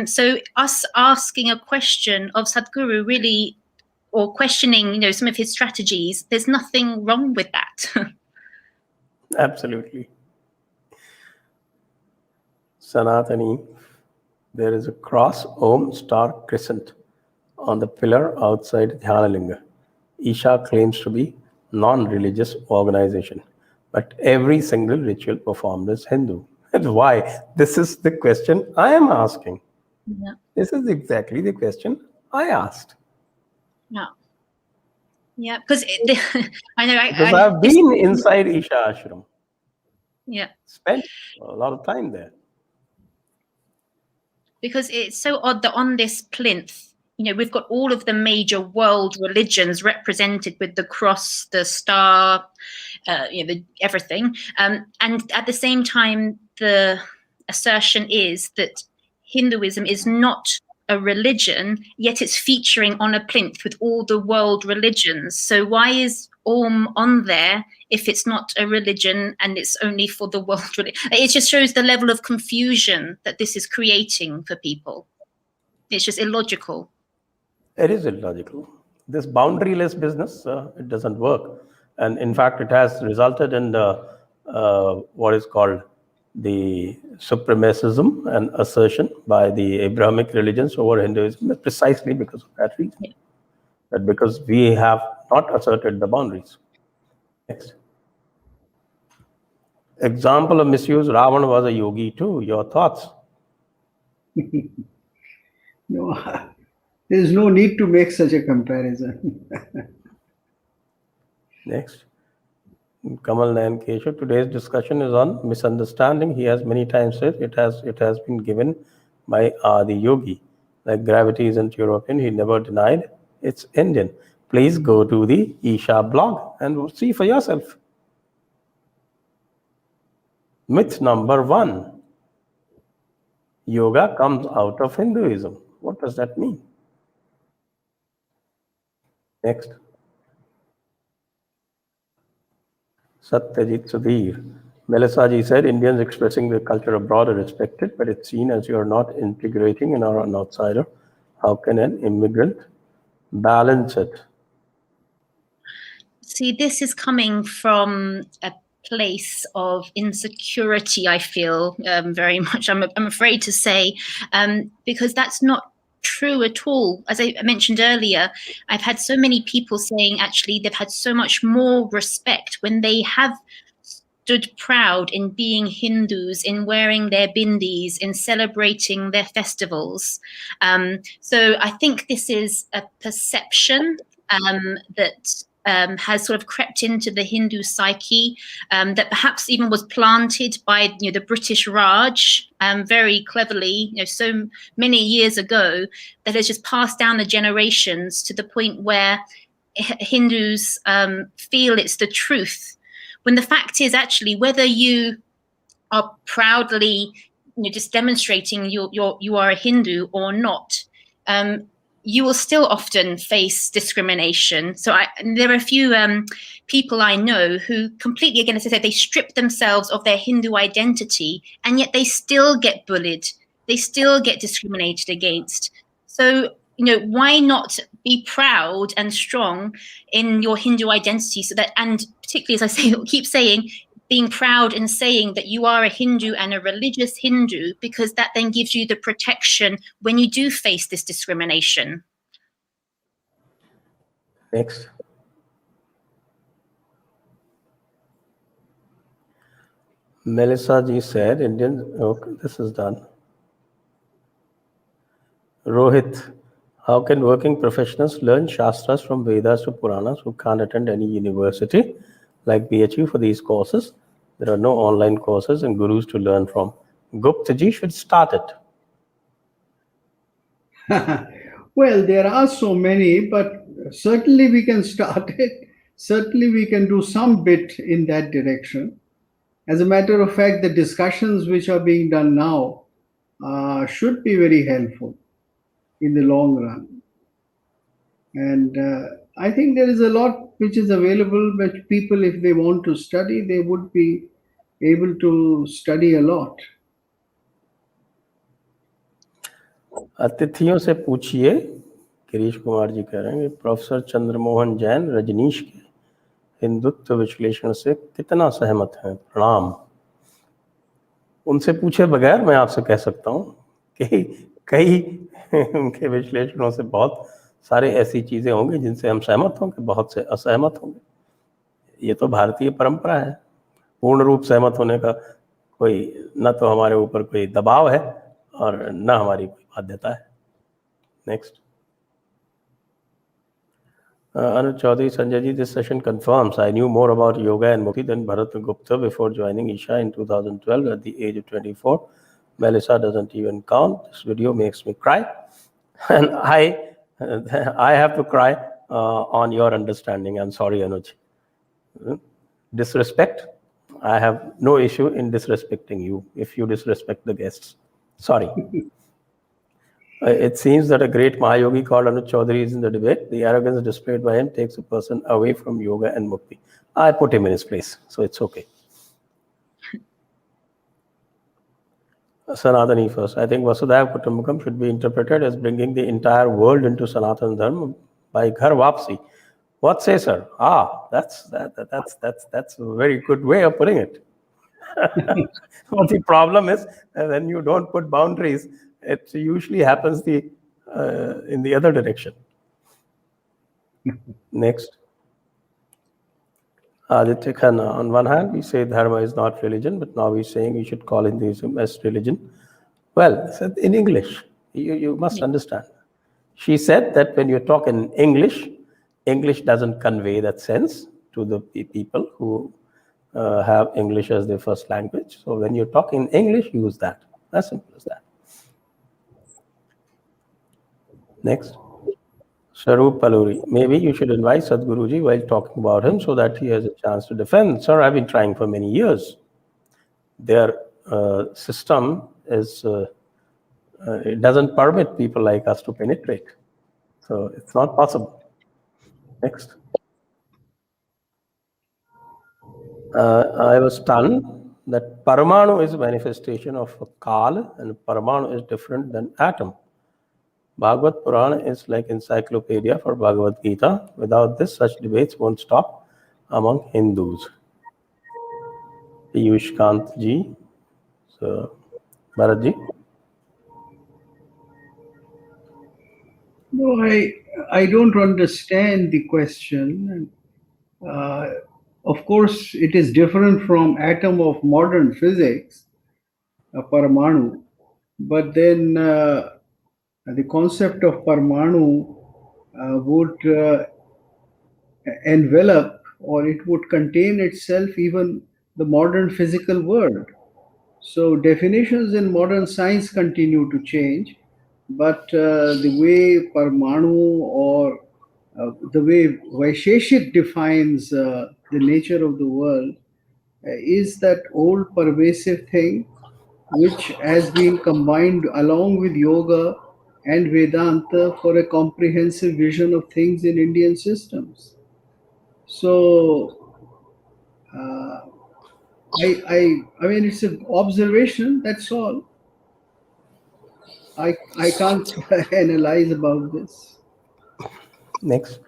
[SPEAKER 2] So us asking a question of Sadhguru really, or questioning, some of his strategies, there's nothing wrong with that.
[SPEAKER 1] Absolutely. Sanatani, there is a cross, Om, star, crescent on the pillar outside Dhyanalinga. Isha claims to be non-religious organization, but every single ritual performed is Hindu. And why? This is the question I am asking.
[SPEAKER 2] Yeah.
[SPEAKER 1] This is exactly the question I asked.
[SPEAKER 2] Yeah, because I know
[SPEAKER 1] Because I've been inside Isha Ashram.
[SPEAKER 2] Yeah.
[SPEAKER 1] Spent a lot of time there.
[SPEAKER 2] Because it's so odd that on this plinth, we've got all of the major world religions represented with the cross, the star, everything. And at the same time, the assertion is that Hinduism is not a religion, yet it's featuring on a plinth with all the world religions. So why is Om on there if it's not a religion and it's only for the world? It just shows the level of confusion that this is creating for people. It's just illogical.
[SPEAKER 1] It is illogical. This boundaryless business, it doesn't work. And in fact, it has resulted in what is called the supremacism and assertion by the Abrahamic religions over Hinduism, precisely because of that reason. Yeah. That because we have not asserted the boundaries. Next. Example of misuse, Ravana was a yogi too. Your thoughts?
[SPEAKER 3] No, there is no need to make such a comparison.
[SPEAKER 1] Next. Kamal Nayan Keshav, today's discussion is on misunderstanding. He has many times said it has been given by Adi Yogi. Like gravity isn't European, he never denied it's Indian. Please go to the Isha blog and see for yourself. Myth number 1. Yoga comes out of Hinduism. What does that mean? Next. Satyajit Sudhir. Melissa ji said, Indians expressing their culture abroad are respected, but it's seen as you are not integrating and are an outsider. How can an immigrant balance it?
[SPEAKER 2] See, this is coming from a place of insecurity, I feel, very much, I'm afraid to say, because that's not true at all. As I mentioned earlier, I've had so many people saying actually they've had so much more respect when they have stood proud in being Hindus, in wearing their bindis, in celebrating their festivals. So I think this is a perception that has sort of crept into the Hindu psyche, that perhaps even was planted by the British Raj very cleverly, so many years ago, that has just passed down the generations to the point where Hindus feel it's the truth. When the fact is actually whether you are proudly just demonstrating you are a Hindu or not, you will still often face discrimination. So there are a few people I know who completely, again, as I said, they strip themselves of their Hindu identity, and yet they still get bullied. They still get discriminated against. So, why not be proud and strong in your Hindu identity so that, and particularly, as I keep saying, being proud and saying that you are a Hindu and a religious Hindu, because that then gives you the protection when you do face this discrimination.
[SPEAKER 1] Next. Melissa ji said, Indians, okay, this is done. Rohit, how can working professionals learn Shastras from Vedas to Puranas who can't attend any university like BHU for these courses? There are no online courses and gurus to learn from. Gupta ji should start it.
[SPEAKER 3] Well, there are so many, but certainly we can start it. Certainly we can do some bit in that direction. As a matter of fact, the discussions which are being done now should be very helpful in the long run. And I think there is a lot which is available, which people, if they want to study, they would be able to study a lot.
[SPEAKER 1] अतिथियों से पूछिए, गिरीश कुमार जी कह रहे हैं, professor Chandramohan Jain Rajneesh के हिंदुत्व विश्लेषण से कितना सहमत हैं? प्रणाम. उनसे पूछे बगैर मैं आपसे कह सकता हूँ कि कई उनके विश्लेषणों से बहुत सारे ऐसी चीजें होंगी जिनसे हम सहमत होंगे, बहुत से असहमत होंगे. ये तो भारतीय परंपरा है. पूर्ण रूप सहमत होने का कोई न तो हमारे ऊपर कोई दबाव है और न हमारी कोई बाध्यता है. Next. Anuj Chaudhary, Sanjay ji, this session confirms I knew more about yoga and mukti than Bharat Gupta before joining Isha in 2012 at the age of 24. Melissa doesn't even count. This video makes me cry, and I have to cry on your understanding. I'm sorry, Anuj. Disrespect. I have no issue in disrespecting you if you disrespect the guests. Sorry. It seems that a great Mahayogi called Anuj Chaudhary is in the debate. The arrogance displayed by him takes a person away from yoga and mukti. I put him in his place, so it's okay. Sanatani first. I think Vasudhaiva Kutumbakam should be interpreted as bringing the entire world into Sanatana Dharma by Ghar Vapsi. What say, sir? That's a very good way of putting it. But the problem is when you don't put boundaries, it usually happens in the other direction. Next. Aditya Khanna, on one hand, we say dharma is not religion, but now we're saying we should call Hinduism as religion. Well, said in English, you must understand. She said that when you talk in English, English doesn't convey that sense to the people who have English as their first language. So when you talk in English, use that. As simple as that. Next. Sarup Paluri. Maybe you should invite Sadhguruji while talking about him so that he has a chance to defend. Sir, I've been trying for many years. Their system is, it doesn't permit people like us to penetrate. So it's not possible. Next. I was stunned that Paramanu is a manifestation of a Kal, and Paramanu is different than atom. Bhagavad Purana is like encyclopedia for Bhagavad Gita. Without this, such debates won't stop among Hindus. Piyush Kant ji. So, Bharat ji.
[SPEAKER 3] No, I don't understand the question. Of course, it is different from atom of modern physics, a Paramanu. But then the concept of Paramanu would envelop, or it would contain itself even the modern physical world. So definitions in modern science continue to change, but the way Parmanu or the way Vaisheshik defines the nature of the world is that old pervasive thing which has been combined along with yoga and Vedanta for a comprehensive vision of things in Indian systems. So I mean, it's an observation. That's all. I can't analyze about this.
[SPEAKER 1] Next.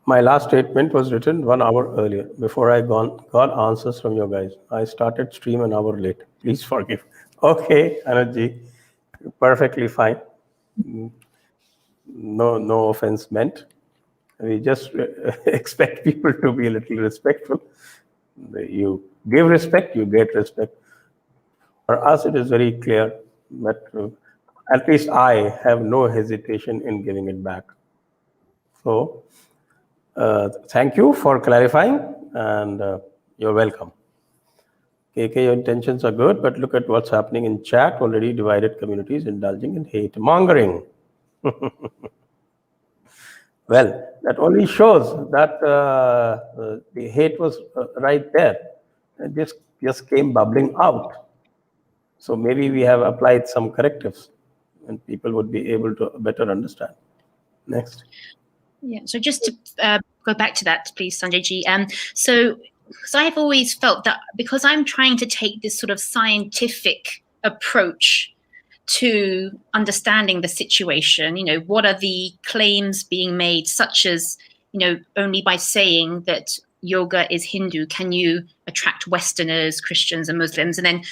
[SPEAKER 1] My last statement was written 1 hour earlier, before I got answers from you guys. I started stream an hour late. Please forgive. Okay, Anandji, perfectly fine. No offense meant. We just expect people to be a little respectful. You give respect, you get respect. For us, it is very clear that at least I have no hesitation in giving it back. So, thank you for clarifying, and you're welcome. KK, your intentions are good, but look at what's happening in chat. Already divided communities indulging in hate mongering. Well, that only shows that the hate was right there. It just came bubbling out. So maybe we have applied some correctives, and people would be able to better understand. Next.
[SPEAKER 2] Yeah, so just to go back to that, please, Sanjay ji. So I've always felt that because I'm trying to take this sort of scientific approach to understanding the situation, what are the claims being made, such as, only by saying that yoga is Hindu, can you attract Westerners, Christians and Muslims? And then,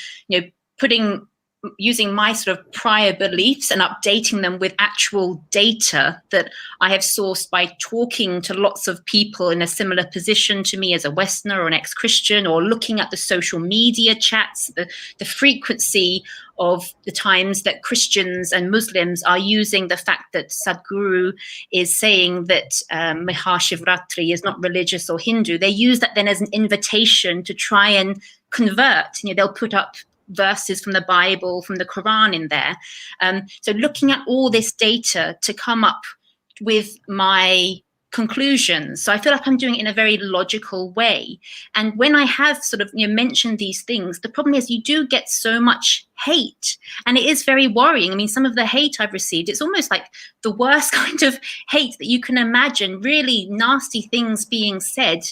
[SPEAKER 2] using my sort of prior beliefs and updating them with actual data that I have sourced by talking to lots of people in a similar position to me as a Westerner or an ex-Christian, or looking at the social media chats, the frequency of the times that Christians and Muslims are using the fact that Sadhguru is saying that Mahashivratri is not religious or Hindu. They use that then as an invitation to try and convert. They'll put up verses from the Bible, from the Quran in there. So looking at all this data to come up with my conclusions. So I feel like I'm doing it in a very logical way. And when I have sort of mentioned these things, the problem is you do get so much hate, and it is very worrying. I mean, some of the hate I've received, it's almost like the worst kind of hate that you can imagine, really nasty things being said.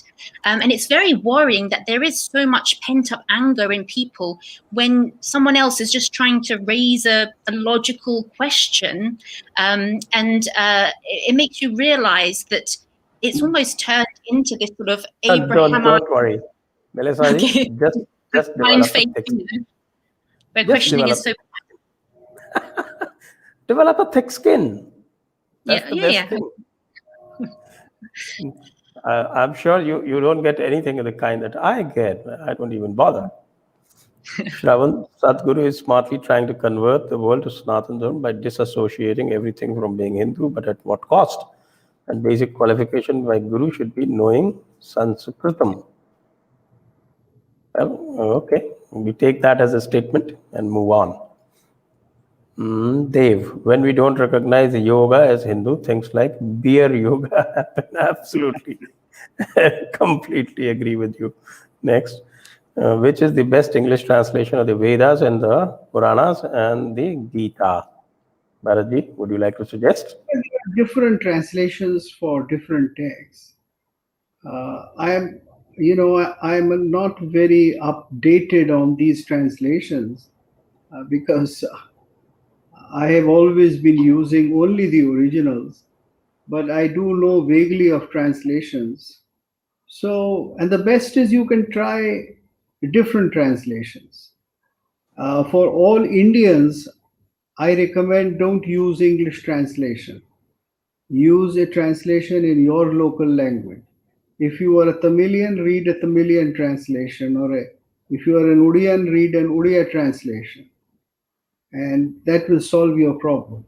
[SPEAKER 2] And it's very worrying that there is so much pent-up anger in people when someone else is just trying to raise a logical question. And it makes you realize that it's almost turned into this sort of Abraham.
[SPEAKER 1] Don't worry, Melissa,
[SPEAKER 2] Okay.
[SPEAKER 1] just
[SPEAKER 2] Blind
[SPEAKER 1] develop
[SPEAKER 2] faith,
[SPEAKER 1] a thick,
[SPEAKER 2] where
[SPEAKER 1] just
[SPEAKER 2] questioning is so.
[SPEAKER 1] develop a thick skin. That's the best
[SPEAKER 2] Yeah.
[SPEAKER 1] thing. I'm sure you don't get anything of the kind that I get. I don't even bother. Shravan, Sadhguru is smartly trying to convert the world to Sanatana Dharma by disassociating everything from being Hindu, but at what cost? And basic qualification by Guru should be knowing Sanskritam. Well, okay, we take that as a statement and move on. Dev, when we don't recognize yoga as Hindu, things like beer yoga happen. Absolutely. Completely agree with you. Next. Which is the best English translation of the Vedas and the Puranas and the Gita? Bharatji, would you like to suggest?
[SPEAKER 3] There are different translations for different texts. I'm not very updated on these translations because I have always been using only the originals, but I do know vaguely of translations. So, and the best is you can try different translations. For all Indians, I recommend don't use English translation. Use a translation in your local language. If you are a Tamilian, read a Tamilian translation, if you are an Odiyan, read an Odia translation, and that will solve your problem.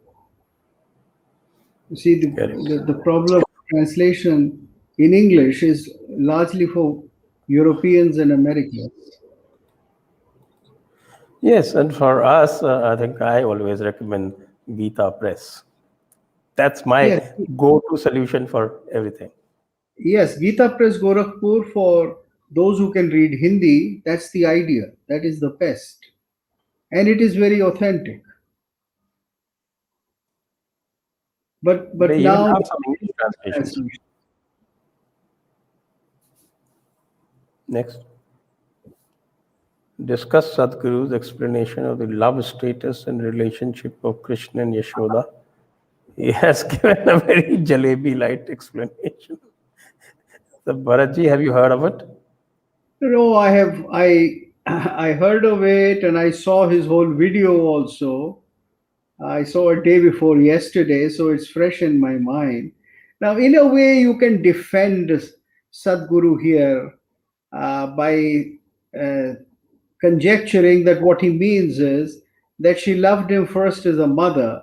[SPEAKER 3] You see, the problem of translation in English is largely for Europeans and Americans.
[SPEAKER 1] Yes, and for us, I think I always recommend Gita Press. That's my
[SPEAKER 3] Yes.
[SPEAKER 1] go-to solution for everything.
[SPEAKER 3] Yes, Gita Press Gorakhpur, for those who can read Hindi, that's the idea. That is the best. And it is very authentic. But
[SPEAKER 1] They even
[SPEAKER 3] now
[SPEAKER 1] have some English translations. Next. Discuss Sadhguru's explanation of the love status and relationship of Krishna and Yashoda. He has given a very jalebi-like explanation. So, Bharatji, have you heard of it?
[SPEAKER 3] No, I have. I heard of it, and I saw his whole video also. I saw it day before yesterday, so it's fresh in my mind. Now, in a way, you can defend Sadhguru here by conjecturing that what he means is that she loved him first as a mother,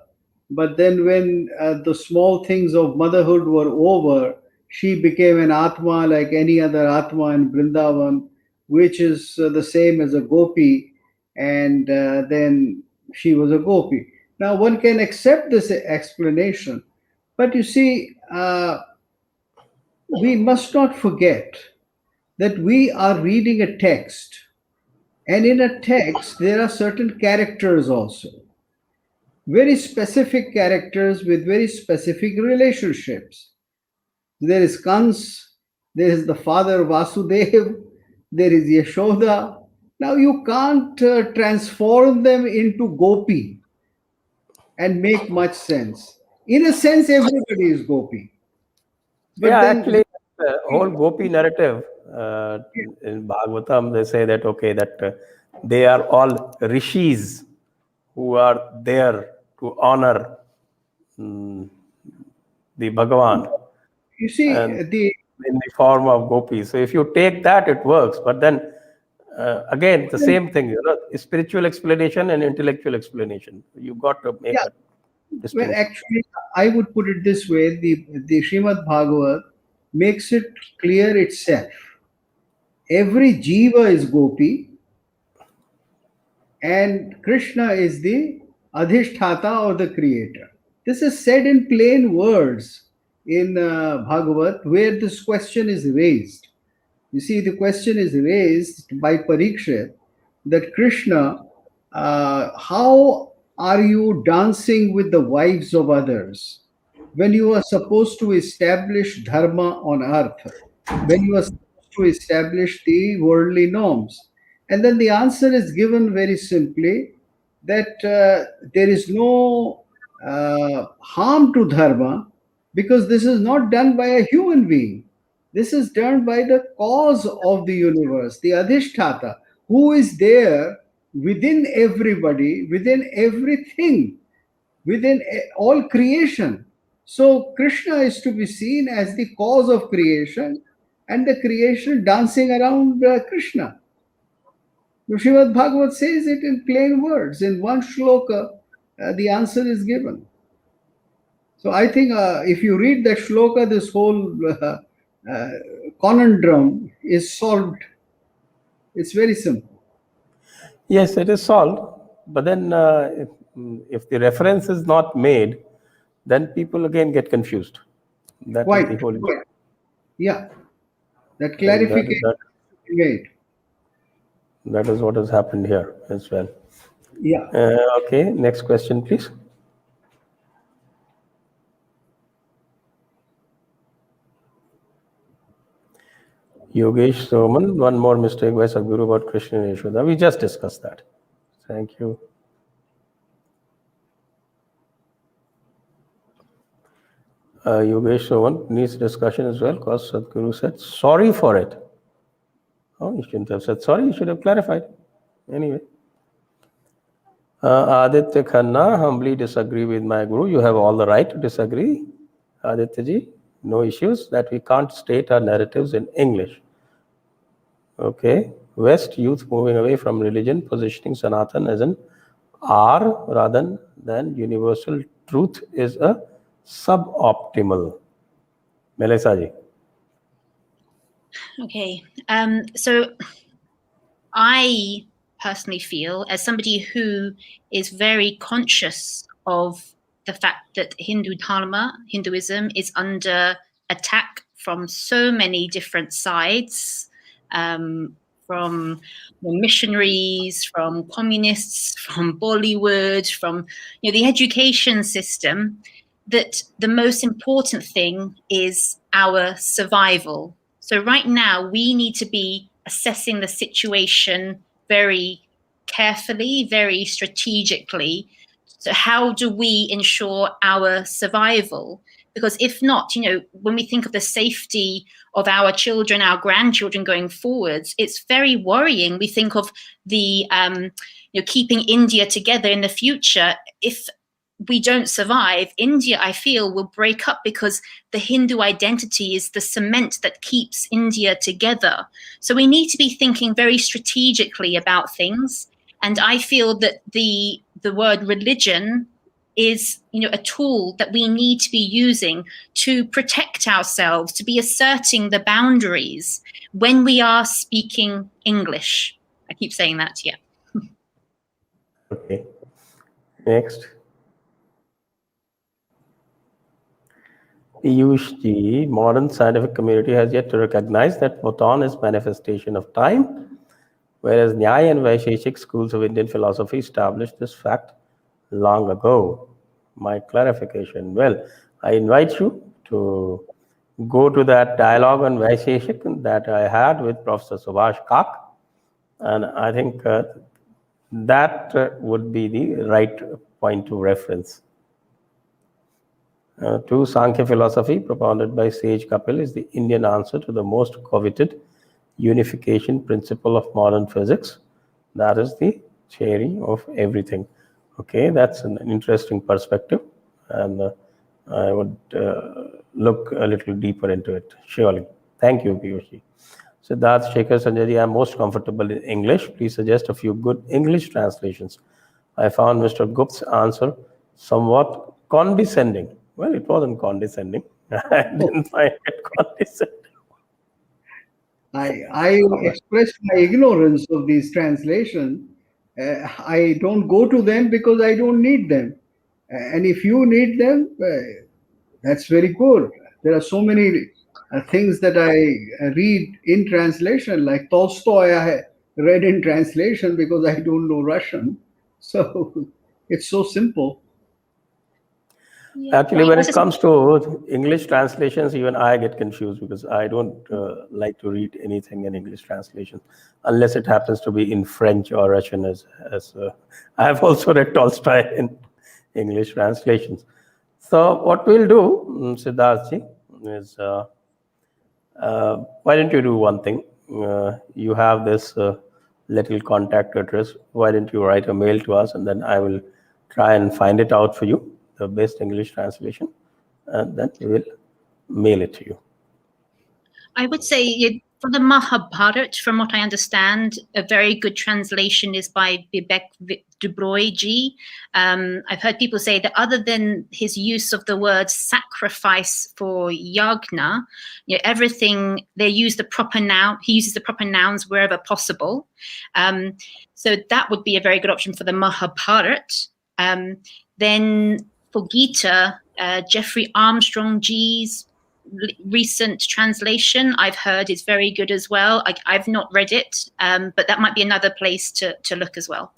[SPEAKER 3] but then when the small things of motherhood were over, she became an Atma like any other Atma in Vrindavan, which is the same as a gopi, and then she was a gopi. Now, one can accept this explanation, but you see, we must not forget that we are reading a text, and in a text, there are certain characters also, very specific characters with very specific relationships. There is Kans, there is the father Vasudev, there is Yashoda. Now, you can't transform them into gopi and make much sense. In a sense, everybody is gopi. But
[SPEAKER 1] yeah,
[SPEAKER 3] then,
[SPEAKER 1] actually, the whole Gopi narrative in Bhagavatam, they say that, okay, that they are all rishis who are there to honor the Bhagavan.
[SPEAKER 3] you see,
[SPEAKER 1] And in the form of gopis. So if you take that, it works. But then again, the same thing, spiritual explanation and intellectual explanation. You got to make a
[SPEAKER 3] well,
[SPEAKER 1] distinction.
[SPEAKER 3] actually, I would put it this way: the Srimad Bhagavat makes it clear itself. Every jiva is gopi, and Krishna is the adhishthata or the creator. This is said in plain words in Bhagavat, where this question is raised. You see, the question is raised by Parikshit that Krishna, how are you dancing with the wives of others when you are supposed to establish dharma on earth, when you are supposed to establish the worldly norms? And then the answer is given very simply that there is no harm to dharma because this is not done by a human being. This is done by the cause of the universe, the Adhisthata, who is there within everybody, within everything, within all creation. So Krishna is to be seen as the cause of creation and the creation dancing around Krishna. Srimad Bhagavat says it in plain words. In one shloka, the answer is given. So I think if you read that shloka, this whole conundrum is solved. It's very simple.
[SPEAKER 1] Yes, it is solved. But then if the reference is not made, then people again get confused. That is
[SPEAKER 3] Quite.
[SPEAKER 1] the whole.
[SPEAKER 3] Yeah. That
[SPEAKER 1] And
[SPEAKER 3] clarification is made.
[SPEAKER 1] that is what has happened here as well.
[SPEAKER 3] Yeah.
[SPEAKER 1] Okay, next question, please. Yogesh Soman, one more mistake by Sadhguru about Krishna and Yashoda. We just discussed that. Thank you. Yogesh Soman needs discussion as well because Sadhguru said sorry for it. Oh, you shouldn't have said sorry, you should have clarified. Anyway. Aditya Khanna, humbly disagree with my guru. You have all the right to disagree, Aditya ji. No issues that we can't state our narratives in English. Okay. West youth moving away from religion, positioning Sanatan as an R rather than universal truth is a suboptimal. Melissa ji.
[SPEAKER 2] Okay. So I personally feel, as somebody who is very conscious of the fact that Hinduism is under attack from so many different sides, from missionaries, from communists, from Bollywood, from the education system, that the most important thing is our survival. So right now we need to be assessing the situation very carefully, very strategically. So how do we ensure our survival? Because if not, when we think of the safety of our children, our grandchildren going forwards, it's very worrying. We think of the keeping India together in the future. If we don't survive, India, I feel, will break up because the Hindu identity is the cement that keeps India together. So we need to be thinking very strategically about things. And I feel that the word religion is a tool that we need to be using to protect ourselves, to be asserting the boundaries when we are speaking English. I keep saying that, yeah.
[SPEAKER 1] Okay. Next. Piyush, modern scientific community has yet to recognize that photon is manifestation of time, whereas Nyaya and Vaisheshik schools of Indian philosophy established this fact long ago. My clarification. Well, I invite you to go to that dialogue on Vaisheshik that I had with Professor Subhash Kak, and I think that would be the right point to reference. True Sankhya philosophy propounded by sage Kapil is the Indian answer to the most coveted unification principle of modern physics. That is the theory of everything. Okay, that's an interesting perspective, and I would look a little deeper into it, surely. Thank you, Piyushi. Siddharth Shekhar Sanjay, I'm most comfortable in English. Please suggest a few good English translations. I found Mr. Gupt's answer somewhat condescending. Well, it wasn't condescending. I didn't find it condescending.
[SPEAKER 3] I expressed my ignorance of these translations. I don't go to them because I don't need them. And if you need them, that's very good. There are so many things that I read in translation, like Tolstoy, I read in translation because I don't know Russian. So it's so simple.
[SPEAKER 2] Yeah.
[SPEAKER 1] Actually, when it comes to English translations, even I get confused because I don't like to read anything in English translation unless it happens to be in French or Russian. I have also read Tolstoy in English translations. So what we'll do, Siddharthji, is why don't you do one thing? You have this little contact address. Why don't you write a mail to us, and then I will try and find it out for you, the best English translation, and then we will mail it to you.
[SPEAKER 2] I would say for the Mahabharat, from what I understand, a very good translation is by Vivek Dubroy-ji. I've heard people say that other than his use of the word sacrifice for yagna, everything, they use the proper noun. He uses the proper nouns wherever possible. So that would be a very good option for the Mahabharat. Then for Gita, Jeffrey Armstrong-ji's recent translation I've heard is very good as well. I've not read it, but that might be another place to look as well.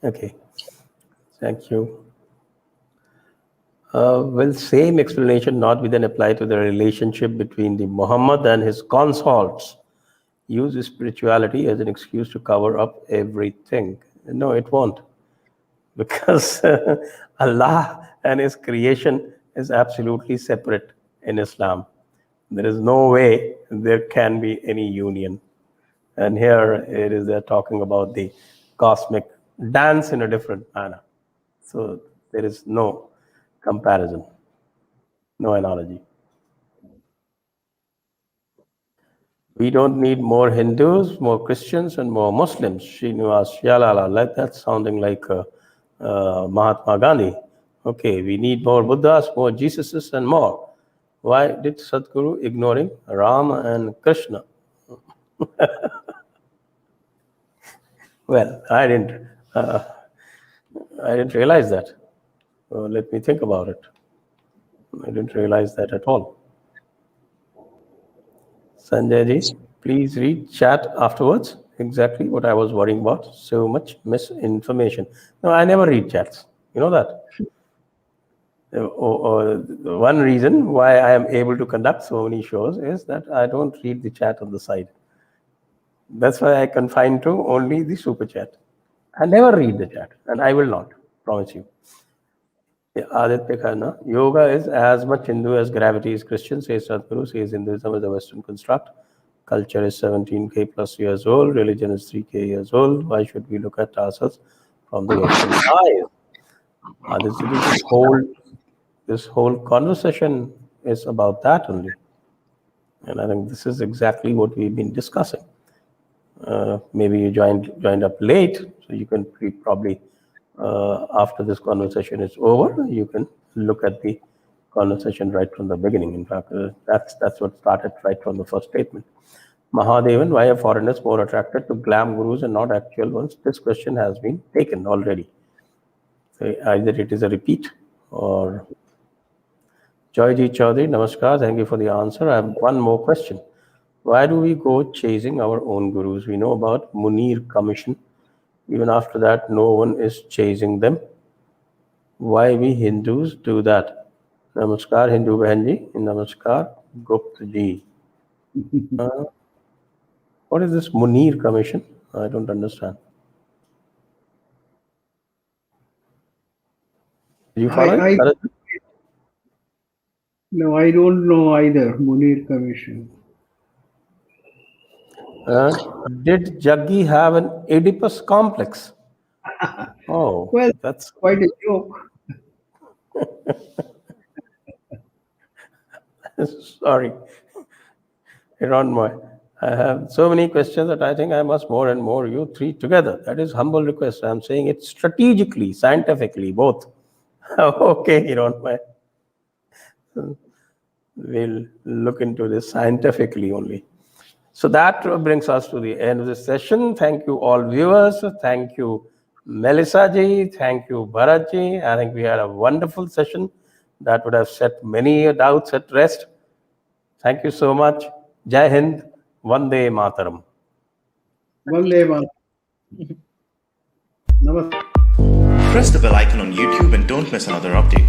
[SPEAKER 1] Okay, thank you. Will same explanation not be then applied to the relationship between the Muhammad and his consorts? Use spirituality as an excuse to cover up everything. No, it won't, because Allah and his creation is absolutely separate in Islam. There is no way there can be any union. And here it is, they're talking about the cosmic dance in a different manner. So there is no comparison, no analogy. We don't need more Hindus, more Christians, and more Muslims. Srinivas Yalala, like that sounding like Mahatma Gandhi. Okay, we need more Buddhas, more Jesuses, and more. Why did Sadhguru ignoring Ram and Krishna? Well, I didn't realize that. Let me think about it. I didn't realize that at all. Sanjay ji, please read chat afterwards. Exactly what I was worrying about. So much misinformation. No, I never read chats. You know that? One reason why I am able to conduct so many shows is that I don't read the chat on the side. That's why I confine to only the super chat. I never read the chat, and I will not, promise you. Aditya Khanna, yoga is as much Hindu as gravity is Christian, says Sadhguru, says Hinduism is a Western construct. Culture is 17k plus years old, religion is 3k years old. Why should we look at ourselves from the Western eyes? This whole conversation is about that only. And I think this is exactly what we've been discussing. Maybe you joined up late, so you can probably, after this conversation is over, you can look at the conversation right from the beginning. In fact, that's what started right from the first statement. Mahadevan, why are foreigners more attracted to glam gurus and not actual ones? This question has been taken already. So either it is a repeat or... Joyji Chaudhary, namaskar, thank you for the answer. I have one more question. Why do we go chasing our own gurus? We know about Munir Commission. Even after that, no one is chasing them. Why we Hindus do that? Namaskar, Hindu Bahanji. Namaskar, Gupt ji. What is this Munir Commission? I don't understand. Did you follow it?
[SPEAKER 3] No, I don't know either. Munir Commission.
[SPEAKER 1] Did Jaggi have an Oedipus complex? Oh,
[SPEAKER 3] well,
[SPEAKER 1] that's
[SPEAKER 3] quite a joke.
[SPEAKER 1] Sorry. Hiranmoy, I have so many questions that I think I must more and more you three together. That is humble request. I'm saying it strategically, scientifically, both. Okay, Hiranmoy. We'll look into this scientifically only. So that brings us to the end of the session. Thank you all viewers. Thank you Melissa ji. Thank you Bharat ji. I think we had a wonderful session that would have set many doubts at rest. Thank you so much. Jai Hind. Vande Mataram.
[SPEAKER 3] Vande Mataram.
[SPEAKER 4] Press the bell icon on YouTube and don't miss another update.